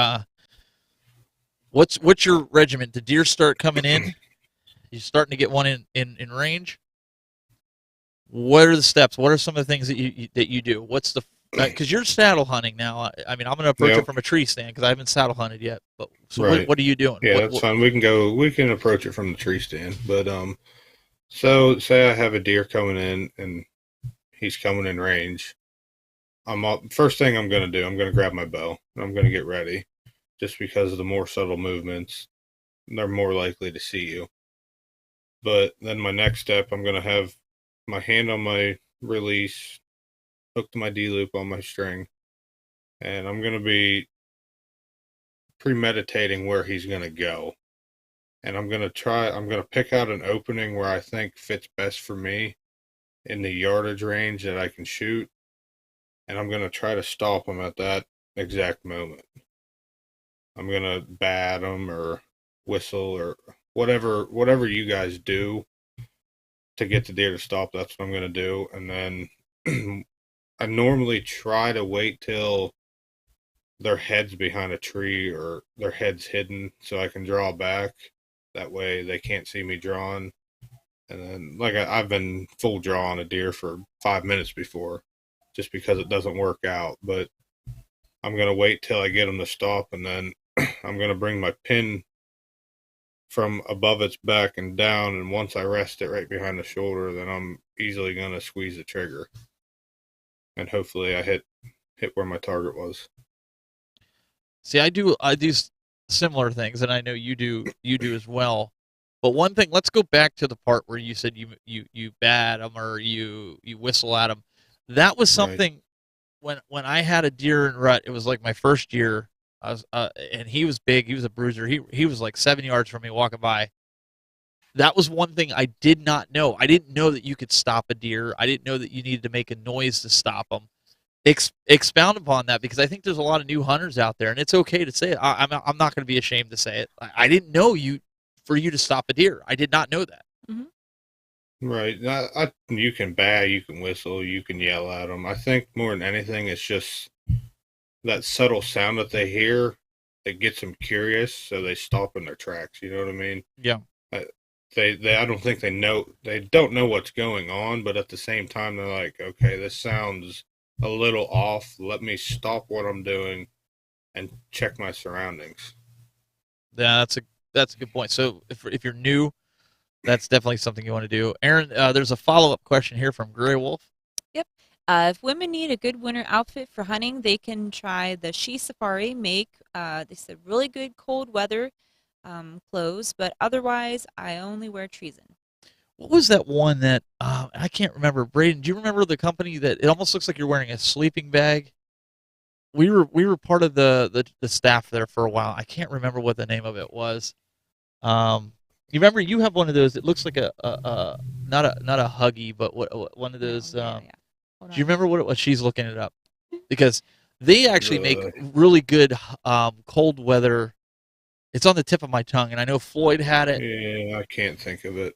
S2: what's your regiment? The deer start coming in. You're starting to get one in range. What are the steps? What are some of the things that you do? What's the because you're saddle hunting now. I mean, I'm going to approach
S3: Yep.
S2: it from a tree stand because I haven't saddle hunted yet. But so
S3: Right.
S2: what are you doing?
S3: Yeah,
S2: What-
S3: that's fine. We can approach it from the tree stand. But so say I have a deer coming in and he's coming in range. First thing I'm gonna do, I'm gonna grab my bow and I'm gonna get ready. Just because of the more subtle movements, they're more likely to see you. But then my next step, I'm gonna have my hand on my release, hooked to my D loop on my string, and I'm gonna be premeditating where he's gonna go. And I'm gonna pick out an opening where I think fits best for me in the yardage range that I can shoot, and I'm gonna try to stop him at that exact moment. I'm gonna bat him or whistle or whatever you guys do to get the deer to stop. That's what I'm gonna do, and then I normally try to wait till their head's behind a tree or their head's hidden so I can draw back. That way they can't see me drawing. And then, like, I've been full draw on a deer for 5 minutes before just because it doesn't work out. But I'm going to wait till I get them to stop, and then I'm going to bring my pin from above its back and down. And once I rest it right behind the shoulder, then I'm easily going to squeeze the trigger. And hopefully I hit where my target was.
S2: See, I do similar things, and I know you do as well. But one thing, let's go back to the part where you said you bat them or you whistle at them. That was
S3: Right.
S2: something when I had a deer in rut. It was like my first year. I was and he was big. He was a bruiser. He was like 7 yards from me walking by. That was one thing I did not know. I didn't know that you could stop a deer. I didn't know that you needed to make a noise to stop them. Expound upon that, because I think there's a lot of new hunters out there, and it's okay to say it. I'm not going to be ashamed to say it. I didn't know you for you to stop a deer. I did not know that.
S3: Right. You can bay, you can whistle, you can yell at them. I think more than anything, it's just that subtle sound that they hear that gets them curious, so they stop in their tracks. You know what I mean?
S2: Yeah.
S3: I don't think they don't know what's going on, but at the same time, they're like, okay, this sounds a little off. Let me stop what I'm doing and check my surroundings.
S2: Yeah, that's a good point. So if you're new, that's definitely something you want to do. Aaron, there's a follow-up question here from Gray Wolf.
S4: Yep. If women need a good winter outfit for hunting, they can try the She Safari make. They said really good cold weather clothes, but otherwise, I only wear Treason.
S2: What was that one that I can't remember? Braden, do you remember the company that it almost looks like you're wearing a sleeping bag? We were part of the staff there for a while. I can't remember what the name of it was. You remember you have one of those? It looks like a not a Huggy, but one of those.
S4: Yeah.
S2: Do you remember what it was? She's looking it up because they actually make really good cold weather. It's on the tip of my tongue, and I know Floyd had it.
S3: Yeah, I can't think of it.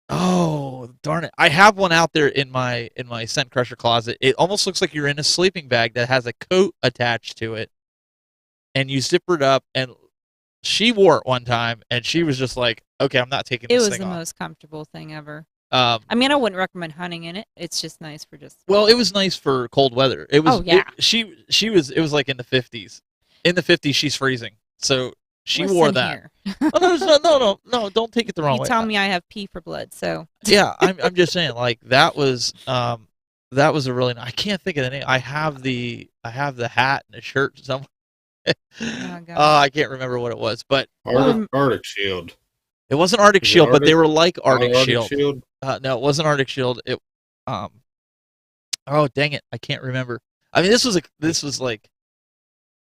S2: Oh, darn it. I have one out there in my scent crusher closet. It almost looks like you're in a sleeping bag that has a coat attached to it. And you zipper it up, and she wore it one time, and she was just like, okay, I'm not taking this thing off.
S4: It was the most comfortable thing ever.
S2: I
S4: mean, I wouldn't recommend hunting in it. It's just nice for just...
S2: Well, it was nice for cold weather. It was.
S4: Oh, yeah.
S2: It was like in the 50s. In the 50s, she's freezing. So she wore that. No, don't take it the wrong way.
S4: You tell me I have pee for blood, so...
S2: Yeah, I'm just saying, like, that was a really nice... I can't think of the name. I have the hat and the shirt somewhere. I can't remember what it was, but...
S3: Arctic Shield.
S2: It wasn't Arctic Shield, but they were like Arctic Shield. No, it wasn't Arctic Shield. It, oh dang it, I can't remember. I mean, this was like,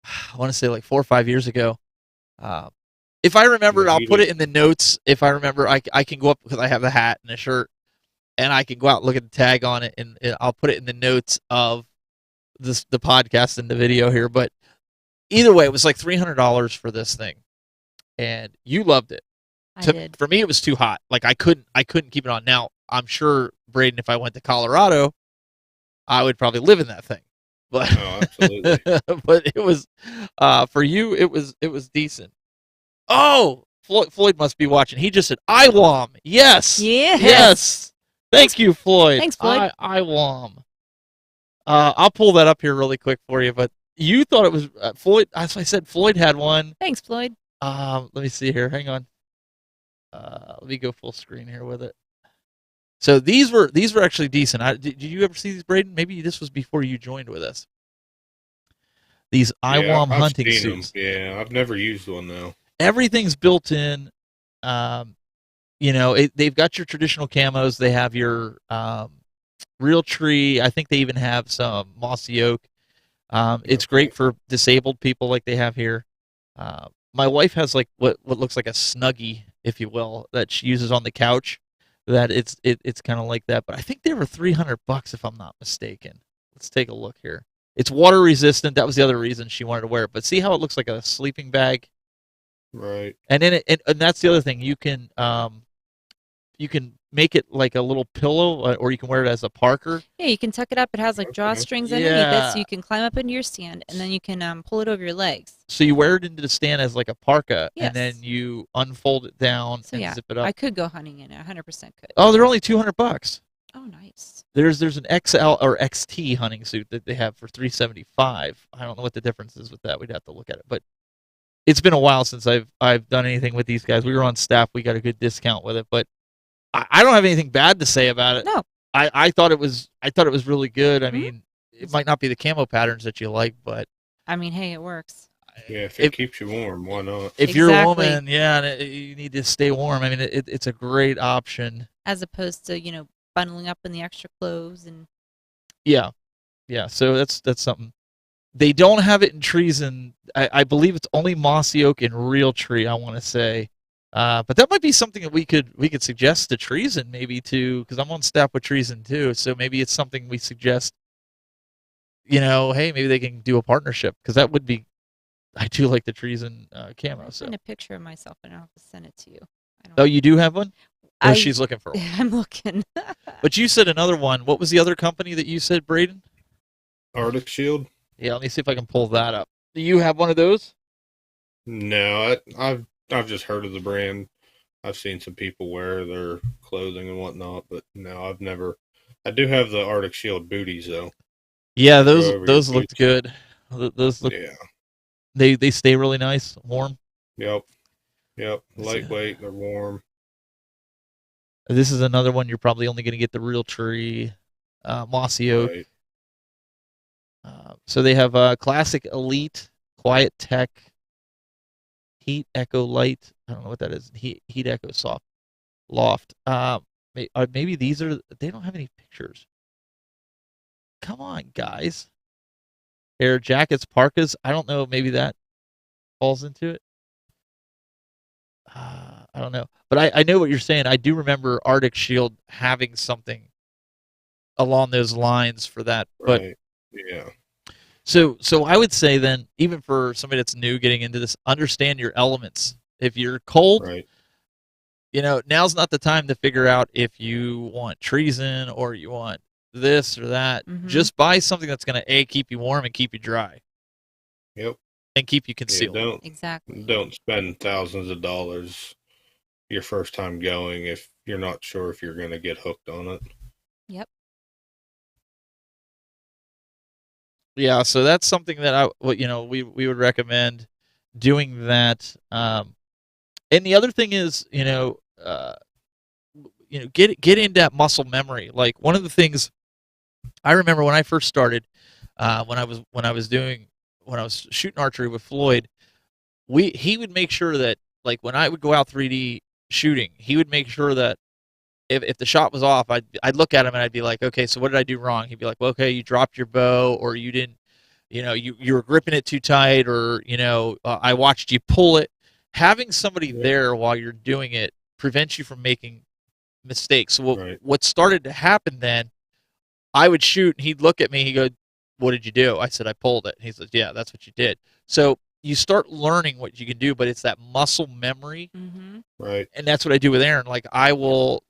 S2: I want to say like 4 or 5 years ago. If I remember, I'll put it in the notes. If I remember, I can go up because I have a hat and a shirt, and I can go out and look at the tag on it, and I'll put it in the notes of the podcast and the video here. But either way, it was like $300 for this thing, and you loved it.
S4: I did.
S2: For me, it was too hot. Like I couldn't keep it on. Now I'm sure, Braden, if I went to Colorado, I would probably live in that thing. But
S3: absolutely.
S2: But it was for you. It was decent. Oh, Floyd must be watching. He just said IWOM. Yes. Yes. Thank you, Floyd.
S4: Thanks, Floyd.
S2: IWOM. I'll pull that up here really quick for you. But you thought it was Floyd. As I said, Floyd had one.
S4: Thanks, Floyd.
S2: Let me see here. Hang on. Let me go full screen here with it. So these were actually decent. Did you ever see these, Braden? Maybe this was before you joined with us. These IWOM hunting suits.
S3: Yeah, I've never used one though.
S2: Everything's built in. They've got your traditional camos. They have your real tree. I think they even have some mossy oak. It's great for disabled people like they have here. My wife has like what looks like a Snuggie, if you will, that she uses on the couch. That it's kind of like that, but I think they were $300 if I'm not mistaken. Let's take a look here. It's water resistant. That was the other reason she wanted to wear it. But see how it looks like a sleeping bag,
S3: right?
S2: And then and that's the other thing. You can make it like a little pillow, or you can wear it as a parker.
S4: Yeah, you can tuck it up. It has like drawstrings underneath it, so you can climb up into your stand, and then you can pull it over your legs.
S2: So you wear it into the stand as like a parka,
S4: yes.
S2: And then you unfold it down and zip it up.
S4: I could go hunting in it. 100% could.
S2: Oh, they're only $200.
S4: Oh, nice.
S2: There's an XL or XT hunting suit that they have for $375. I don't know what the difference is with that. We'd have to look at it, but it's been a while since I've done anything with these guys. We were on staff. We got a good discount with it, but I don't have anything bad to say about it.
S4: No.
S2: I thought it was really good. I mean, it might not be the camo patterns that you like, but
S4: I mean, hey, it works.
S3: Yeah, if it keeps you warm, why not?
S2: If you're a woman, and you need to stay warm. I mean, it's a great option.
S4: As opposed to, bundling up in the extra clothes and.
S2: Yeah. So that's something. They don't have it in trees, and I believe it's only mossy oak and real tree. I want to say. But that might be something that we could suggest to Treason maybe too, because I'm on staff with Treason too. So maybe it's something we suggest. Hey, maybe they can do a partnership, because that would be. I do like the Treason camo.
S4: I'll
S2: So
S4: send a picture of myself and I'll have to send it to you. I don't
S2: Oh,
S4: know.
S2: you do have one? Or
S4: I
S2: she's looking for one.
S4: I'm looking.
S2: But you said another one. What was the other company that you said, Braden?
S3: Arctic Shield?
S2: Yeah, let me see if I can pull that up. Do you have one of those?
S3: No, I've just heard of the brand. I've seen some people wear their clothing and whatnot, but no, I've never. I do have the Arctic Shield booties though.
S2: Yeah,
S3: Go
S2: those
S3: over your
S2: those looked
S3: boots.
S2: good. Those look
S3: Yeah.
S2: they stay really nice, warm.
S3: Yep. Yep.
S2: Let's see.
S3: Lightweight. They're warm.
S2: This is another one you're probably only going to get the real tree, mossy oak.
S3: Right.
S2: So they have classic elite, quiet tech, heat echo light. I don't know what that is. Heat echo soft loft. Maybe these are. They don't have any pictures. Come on, guys. Air jackets, parkas. I don't know. Maybe that falls into it. I don't know, but I know what you're saying. I do remember Arctic Shield having something along those lines for that. But
S3: Right. Yeah.
S2: so I would say then, even for somebody that's new getting into this, understand your elements. If you're cold,
S3: Right.
S2: now's not the time to figure out if you want treason or you want this or that.
S4: Mhm.
S2: Just buy something that's going to keep you warm and keep you dry
S3: Yep.
S2: and keep you
S3: Yeah,
S2: concealed.
S4: Exactly.
S3: don't spend thousands of dollars your first time going if you're not sure if you're going to get hooked on it.
S4: Yep.
S2: Yeah, so that's something that we would recommend doing that. And the other thing is, get in that muscle memory. Like one of the things I remember when I first started, when I was shooting archery with Floyd, he would make sure that, like, when I would go out 3D shooting, he would make sure that if the shot was off, I'd look at him and I'd be like, okay, so what did I do wrong? He'd be like, well, okay, you dropped your bow, or you didn't, you were gripping it too tight, or I watched you pull it. Having somebody
S3: Yeah.
S2: there while you're doing it prevents you from making mistakes. So
S3: Right.
S2: what started to happen then, I would shoot and he'd look at me, he'd go, what did you do? I said, I pulled it. He said, yeah, that's what you did. So you start learning what you can do, but it's that muscle memory.
S4: Mm-hmm.
S3: Right.
S2: And that's what I do with Erin. Like I will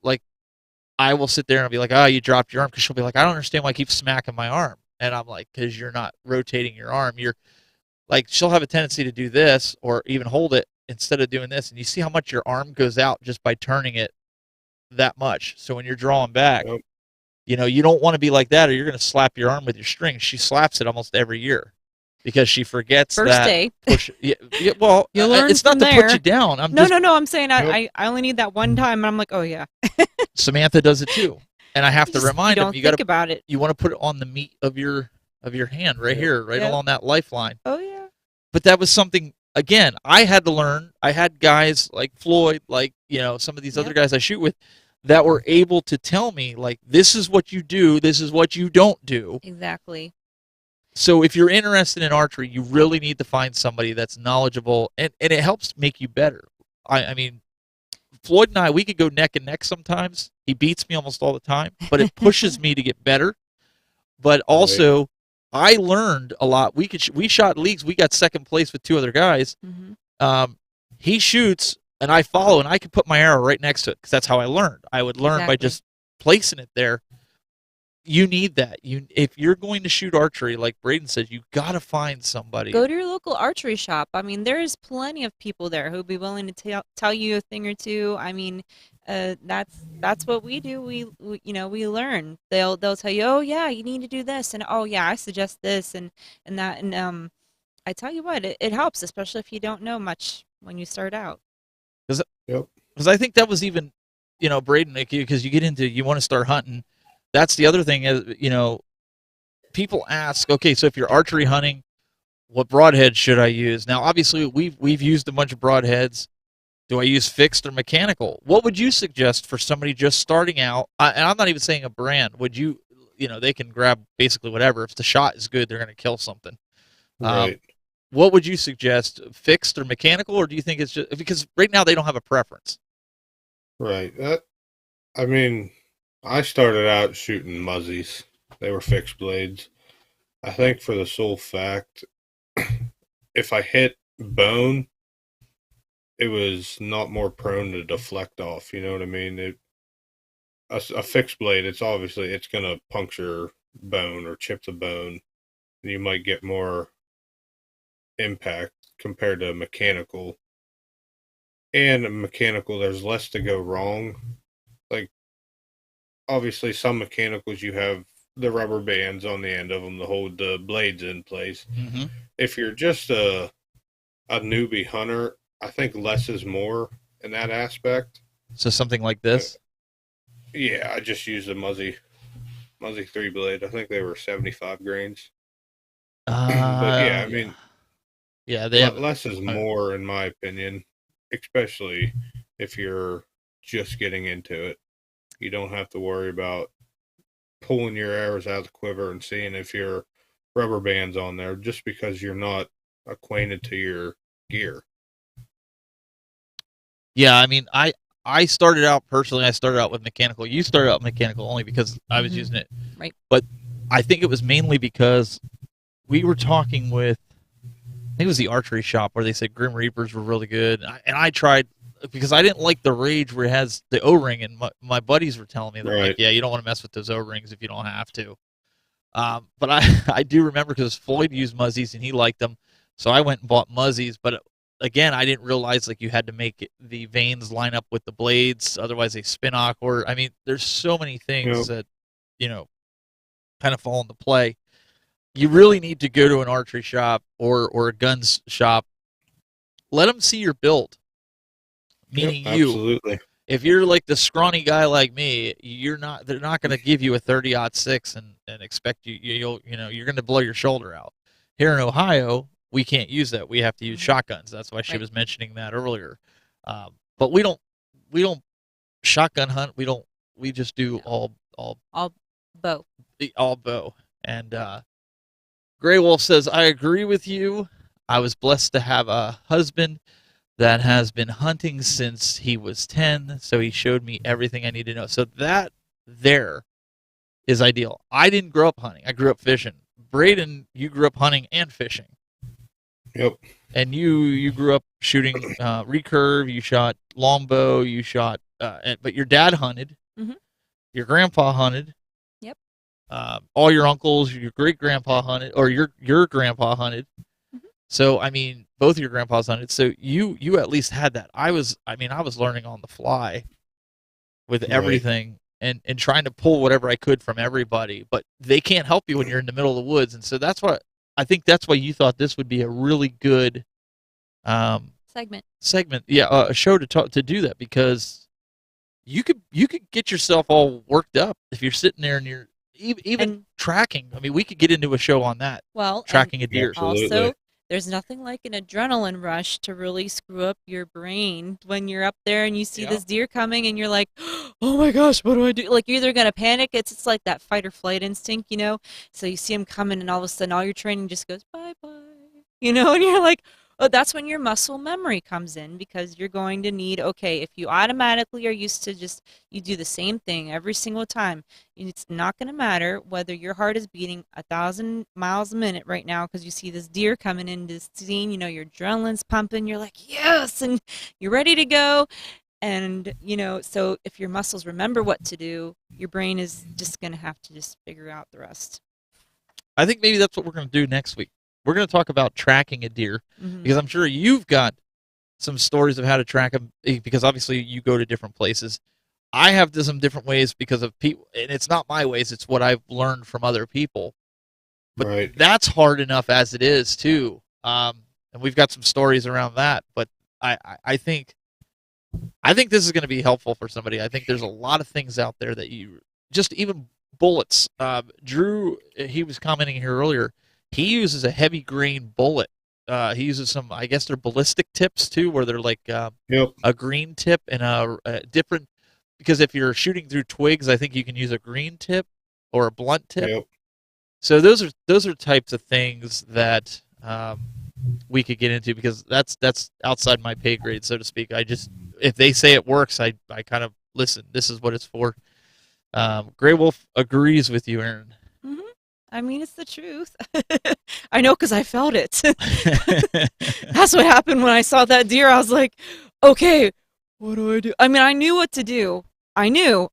S2: sit there and I'll be like, oh, you dropped your arm. Cause she'll be like, I don't understand why I keep smacking my arm. And I'm like, cause you're not rotating your arm. You're like, she'll have a tendency to do this or even hold it instead of doing this. And you see how much your arm goes out just by turning it that much. So when you're drawing back,
S3: Yep.
S2: you don't want to be like that, or you're going to slap your arm with your string. She slaps it almost every year because she forgets
S4: First
S2: that
S4: day.
S2: push. Well,
S4: You'll learn
S2: it's not
S4: from
S2: to put
S4: there.
S2: you down.
S4: No. I'm saying
S3: Nope.
S4: I only need that one time, and I'm like, oh yeah.
S2: Samantha does it too, and I have to remind
S4: you
S2: him.
S4: don't
S2: You
S4: think
S2: got to.
S4: about it.
S2: You want to put it on the meat of your hand, right
S3: Yep.
S2: here, right
S4: Yep.
S2: along that lifeline.
S4: Oh yeah.
S2: But that was something. Again, I had to learn. I had guys like Floyd, like some of these other
S4: Yep.
S2: guys I shoot with, that were able to tell me, like, this is what you do, this is what you don't do.
S4: Exactly.
S2: So if you're interested in archery, you really need to find somebody that's knowledgeable, and it helps make you better. I mean, Floyd and I, we could go neck and neck sometimes. He beats me almost all the time, but it pushes me to get better. But also, I learned a lot. We shot leagues. We got second place with two other guys.
S4: Mm-hmm.
S2: He shoots, and I follow, and I can put my arrow right next to it because that's how I learned. I would learn by
S4: Exactly.
S2: just placing it there. You need that. If you're going to shoot archery, like Braden said, you got to find somebody.
S4: Go to your local archery shop. I mean, there's plenty of people there who'd be willing to tell you a thing or two. I mean, that's what we do. We learn. They'll tell you, oh yeah, you need to do this, and oh yeah, I suggest this and that, and I tell you what, it helps, especially if you don't know much when you start out.
S3: Yep.
S2: Because I think that was even, Braden, because you get into, you want to start hunting. That's the other thing is, people ask, okay, so if you're archery hunting, what broadhead should I use? Now, obviously, we've used a bunch of broadheads. Do I use fixed or mechanical? What would you suggest for somebody just starting out? And I'm not even saying a brand. Would you, they can grab basically whatever. If the shot is good, they're going to kill something.
S3: Right.
S2: What would you suggest, fixed or mechanical, or do you think it's just because right now they don't have a preference?
S3: Right. I mean, I started out shooting muzzies. They were fixed blades. I think for the sole fact, if I hit bone, it was not more prone to deflect off. You know what I mean? A fixed blade, it's going to puncture bone or chip the bone. And you might get more impact compared to mechanical. And mechanical, there's less to go wrong. Like, obviously, some mechanicals, you have the rubber bands on the end of them to hold the blades in place.
S2: Mm-hmm.
S3: If you're just a newbie hunter, I think less is more in that aspect.
S2: So something like this?
S3: Yeah, I just used a Muzzy 3-blade. I think they were 75 grains. But yeah, I mean,
S2: yeah, they have
S3: less is more in my opinion, especially if you're just getting into it. You don't have to worry about pulling your arrows out of the quiver and seeing if your rubber band's on there just because you're not acquainted to your gear.
S2: Yeah, I mean, I started out with mechanical. You started out mechanical only because I was using it.
S4: Right.
S2: But I think it was mainly because we were talking with, I think it was the archery shop where they said Grim Reapers were really good. And I tried, because I didn't like the Rage where it has the O-ring, and my buddies were telling me, they're like, yeah, you don't want to mess with those O-rings if you don't have to. But I do remember because Floyd used Muzzies and he liked them. So I went and bought Muzzies, but again, I didn't realize like you had to make the vanes line up with the blades, otherwise they spin awkward. I mean, there's so many things that, you know, kind of fall into play. You really need to go to an archery shop or a guns shop. Let them see your build. Meaning you.
S3: Absolutely.
S2: If you're like the scrawny guy like me, they're not going to give you a 30-06 and expect you're going to blow your shoulder out. Here in Ohio, we can't use that. We have to use shotguns. That's why she was mentioning that earlier. But we don't shotgun hunt. We just do all
S4: bow.
S2: All bow. And Gray Wolf says, I agree with you. I was blessed to have a husband that has been hunting since he was 10, so he showed me everything I need to know. So that there is ideal. I didn't grow up hunting. I grew up fishing. Braden, you grew up hunting and fishing.
S3: Yep.
S2: And you grew up shooting recurve, you shot longbow, you shot, but your dad hunted.
S4: Mm-hmm.
S2: Your grandpa hunted.
S4: Yep.
S2: All your uncles, your great-grandpa hunted, or your grandpa hunted. Mm-hmm. So, I mean, both of your grandpas hunted. So you at least had that. I was learning on the fly with everything and trying to pull whatever I could from everybody. But they can't help you when you're in the middle of the woods. And so that's why you thought this would be a really good segment. Yeah, a show to do that, because you could get yourself all worked up if you're sitting there and you're even tracking. I mean, we could get into a show on that.
S4: Well,
S2: tracking a deer.
S4: Also, there's nothing like an adrenaline rush to really screw up your brain when you're up there and you see this deer coming and you're like, oh my gosh, what do I do? Like, you're either going to panic. It's like that fight or flight instinct, you know? So you see him coming and all of a sudden all your training just goes bye-bye, you know? And you're like, oh, that's when your muscle memory comes in, because you're going to need, okay, if you automatically are used to you do the same thing every single time, it's not going to matter whether your heart is beating 1,000 miles a minute right now because you see this deer coming into the scene, you know, your adrenaline's pumping, you're like, yes, and you're ready to go. And, you know, so if your muscles remember what to do, your brain is just going to have to just figure out the rest.
S2: I think maybe that's what we're going to do next week. We're going to talk about tracking a deer, because I'm sure you've got some stories of how to track them, because obviously you go to different places. I have some different ways because of people, and it's not my ways, it's what I've learned from other people. But that's hard enough as it is, too. And we've got some stories around that. But I think this is going to be helpful for somebody. I think there's a lot of things out there that just even bullets. Drew, he was commenting here earlier, he uses a heavy grain bullet. He uses some, I guess they're ballistic tips too, where they're like a green tip and a different, because if you're shooting through twigs, I think you can use a green tip or a blunt tip.
S3: Yep.
S2: So those are types of things that we could get into, because that's outside my pay grade, so to speak. If they say it works, I kind of listen. This is what it's for. Gray Wolf agrees with you, Aaron.
S4: I mean, it's the truth. I know, because I felt it. That's what happened when I saw that deer. I was like, okay, what do I do? I mean, I knew what to do. I knew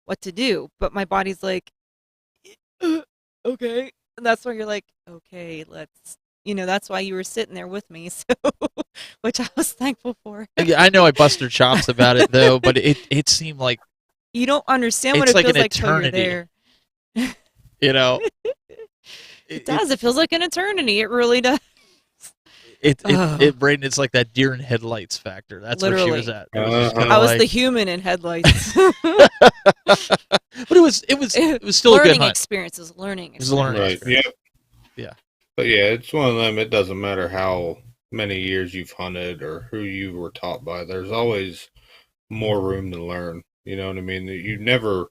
S4: what to do, but my body's like, okay. And that's why you're like, okay, let's, that's why you were sitting there with me, so, which I was thankful for.
S2: Yeah, I know I busted chops about it though, but it seemed like
S4: You don't understand what
S2: it's
S4: it
S2: like
S4: feels
S2: an
S4: like till you're
S2: eternity.
S4: there.
S2: you know.
S4: It does. It feels like an eternity. It really does.
S2: Braden, it's like that deer in headlights factor. That's where she was
S4: Literally.
S2: at. It was just kinda
S4: I was
S2: like-
S4: the human in headlights.
S2: but it was still a good
S4: learning
S2: hunt.
S4: experiences. Learning
S2: It was a learning
S3: Right.
S2: experience.
S3: Yep.
S2: Yeah.
S3: But yeah, it's one of them. It doesn't matter how many years you've hunted or who you were taught by. There's always more room to learn. You know what I mean? You never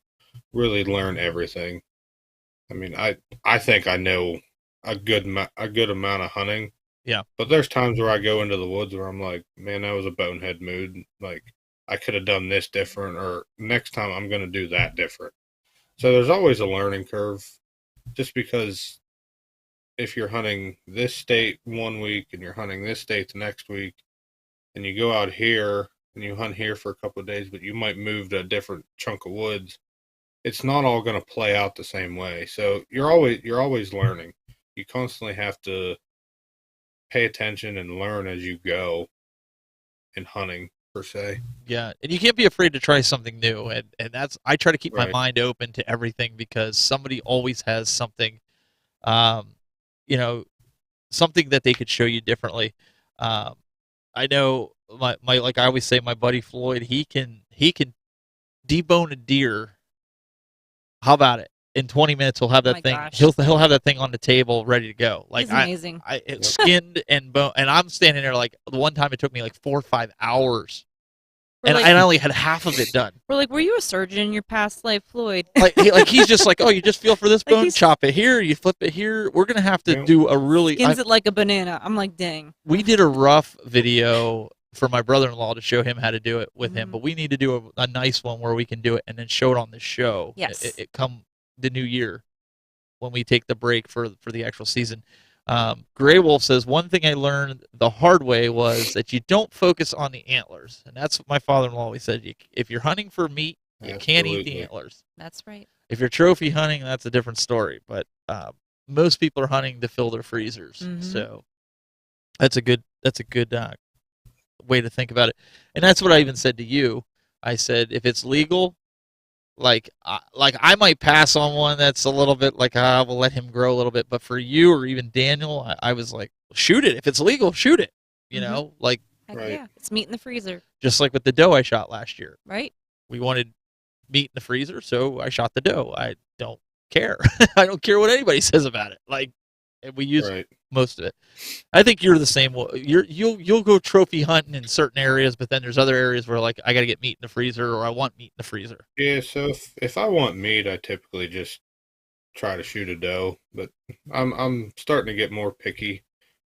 S3: really learn everything. I mean, I think I know a good amount of hunting.
S2: Yeah.
S3: But there's times where I go into the woods where I'm like, man, that was a bonehead mood. Like, I could have done this different, or next time I'm going to do that different. So there's always a learning curve, just because if you're hunting this state one week and you're hunting this state the next week, and you go out here and you hunt here for a couple of days, but you might move to a different chunk of woods, it's not all going to play out the same way. So you're always learning. You constantly have to pay attention and learn as you go in hunting, per se.
S2: Yeah, and you can't be afraid to try something new, and that's I try to keep my
S3: Right.
S2: mind open to everything, because somebody always has something, something that they could show you differently. I know my like I always say, my buddy Floyd, he can debone a deer. How about it? In 20 minutes, he'll have
S4: Oh
S2: that
S4: my
S2: thing.
S4: gosh.
S2: He'll have that thing on the table ready to go. Like
S4: He's amazing.
S2: it's skinned and bone, and I'm standing there like the one time it took me like 4 or 5 hours,
S4: We're
S2: and
S4: like,
S2: I only had half of it done.
S4: we're like, were you a surgeon in your past life, Floyd?
S2: He's just like, oh, you just feel for this
S4: Like
S2: bone,
S4: he's-
S2: chop it here, you flip it here. We're gonna have to
S3: Yeah.
S2: do a really.
S4: Skins it like a banana. I'm like, dang.
S2: We did a rough video for my brother-in-law to show him how to do it with him,
S4: Mhm.
S2: but we need to do a nice one where we can do it and then show it on the show.
S4: Yes.
S2: It come the new year when we take the break for the actual season. Gray Wolf says, one thing I learned the hard way was that you don't focus on the antlers, and that's what my father-in-law always said. If you're hunting for meat, you can't eat the
S3: Absolutely.
S2: antlers.
S4: That's right.
S2: If you're trophy hunting, that's a different story. But most people are hunting to fill their freezers,
S4: Mhm.
S2: so that's a good way to think about it. And that's what I even said to you. I said, if it's legal, like I might pass on one that's a little bit like, we'll let him grow a little bit. But for you or even Daniel, I was like, shoot it. If it's legal, shoot it. You
S4: Mhm.
S2: know, like
S4: Heck
S3: Right.
S4: yeah. It's meat in the freezer,
S2: just like with the doe I shot last year.
S4: right?
S2: We wanted meat in the freezer, so I shot the doe. I don't care. I don't care what anybody says about it. Like, and we use
S3: Right.
S2: most of it. I think you're the same. You'll go trophy hunting in certain areas, but then there's other areas where like I got to get meat in the freezer, or I want meat in the freezer.
S3: Yeah, so if I want meat, I typically just try to shoot a doe. But I'm starting to get more picky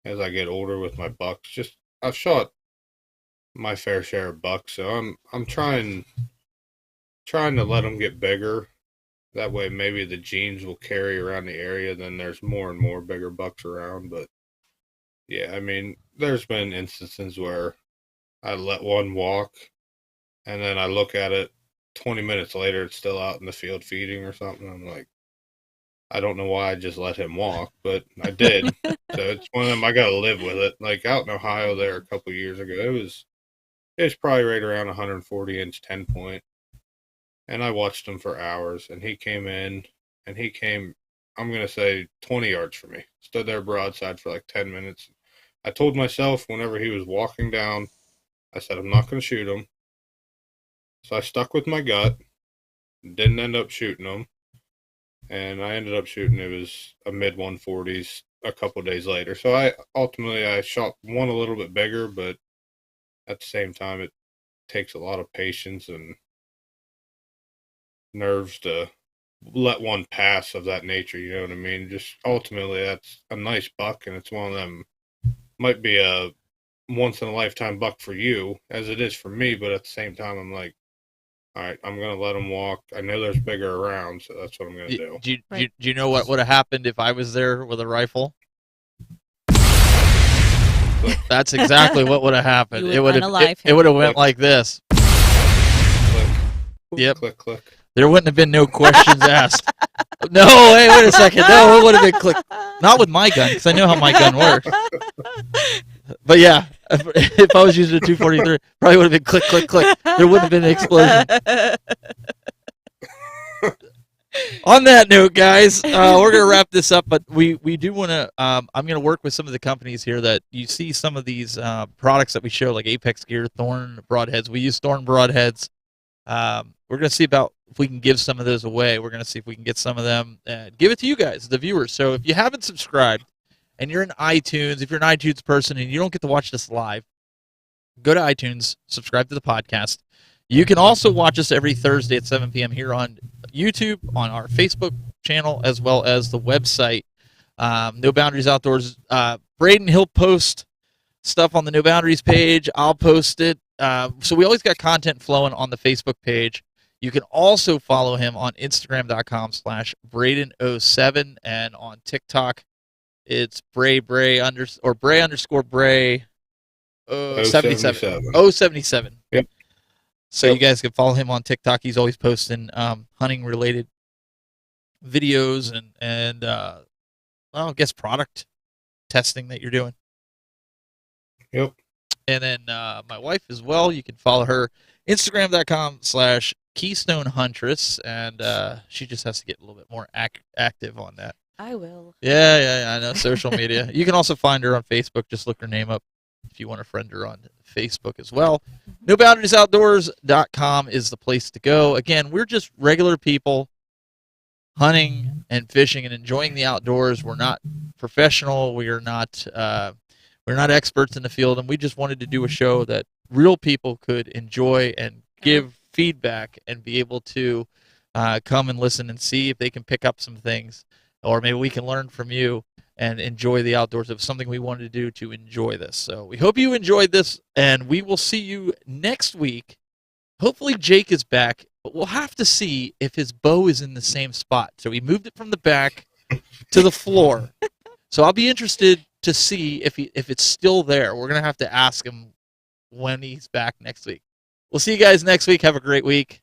S3: as I get older with my bucks. Just I've shot my fair share of bucks, so I'm trying to let them get bigger. That way, maybe the genes will carry around the area. Then there's more and more bigger bucks around. But yeah, I mean, there's been instances where I let one walk, and then I look at it 20 minutes later, it's still out in the field feeding or something. I'm like, I don't know why I just let him walk, but I did. So it's one of them, I got to live with it. Like out in Ohio there a couple years ago, it was probably right around 140-inch 10-point. And I watched him for hours, and he came in, and he came, I'm going to say 20 yards from me. Stood there broadside for like 10 minutes. I told myself whenever he was walking down, I said, I'm not going to shoot him. So I stuck with my gut, didn't end up shooting him. And I ended up shooting, it was a mid 140s a couple days later. So I shot one a little bit bigger, but at the same time, it takes a lot of patience and nerves to let one pass of that nature. You know what I mean? Just ultimately, that's a nice buck, and it's one of them, might be a once in a lifetime buck for you, as it is for me. But at the same time, I'm like, all right, I'm gonna let him walk. I know there's bigger around, so that's what I'm gonna do.
S2: Do you know what would have happened if I was there with a rifle?
S3: click,
S2: That's exactly what would have happened.
S4: You would
S2: It
S4: unalive
S2: it would have
S4: him.
S2: went like this.
S3: click.
S2: Yep.
S3: Click, click.
S2: There wouldn't have been no questions asked. No, hey, wait a second. No, it would have been click. Not with my gun, because I know how my gun works. But yeah, if I was using a 243, probably would have been click, click, click. There wouldn't have been an explosion. On that note, guys, we're gonna wrap this up. But we do want to. I'm gonna work with some of the companies here that you see some of these products that we show, like Apex Gear, Thorn broadheads. We use Thorn broadheads. We're gonna see about if we can give some of those away. We're gonna see if we can get some of them and give it to you guys, the viewers. So if you haven't subscribed and you're in iTunes, if you're an iTunes person and you don't get to watch this live, go to iTunes, subscribe to the podcast. You can also watch us every Thursday at 7 p.m. here on YouTube, on our Facebook channel, as well as the website. No Boundaries Outdoors. Braden, he'll post stuff on the No Boundaries page. I'll post it. So we always got content flowing on the Facebook page. You can also follow him on Instagram.com/Braden07, and on TikTok it's Bray _Bray 77. 077.
S3: Yep.
S2: So you guys can follow him on TikTok. He's always posting hunting related videos and well, I guess product testing that you're doing.
S3: Yep.
S2: And then my wife as well. You can follow her Instagram.com/Keystone Huntress, and she just has to get a little bit more active on that.
S4: I will.
S2: Yeah, I know, social media. You can also find her on Facebook. Just look her name up if you want to friend her on Facebook as well. NoBoundariesOutdoors.com is the place to go. Again, we're just regular people hunting and fishing and enjoying the outdoors. We're not professional. We're not experts in the field, and we just wanted to do a show that real people could enjoy and give feedback and be able to come and listen and see if they can pick up some things, or maybe we can learn from you and enjoy the outdoors of something we wanted to do to enjoy this. So we hope you enjoyed this, and we will see you next week. Hopefully Jake is back, but we'll have to see if his bow is in the same spot. So we moved it from the back to the floor. So I'll be interested to see if it's still there. We're going to have to ask him when he's back next week. We'll see you guys next week. Have a great week.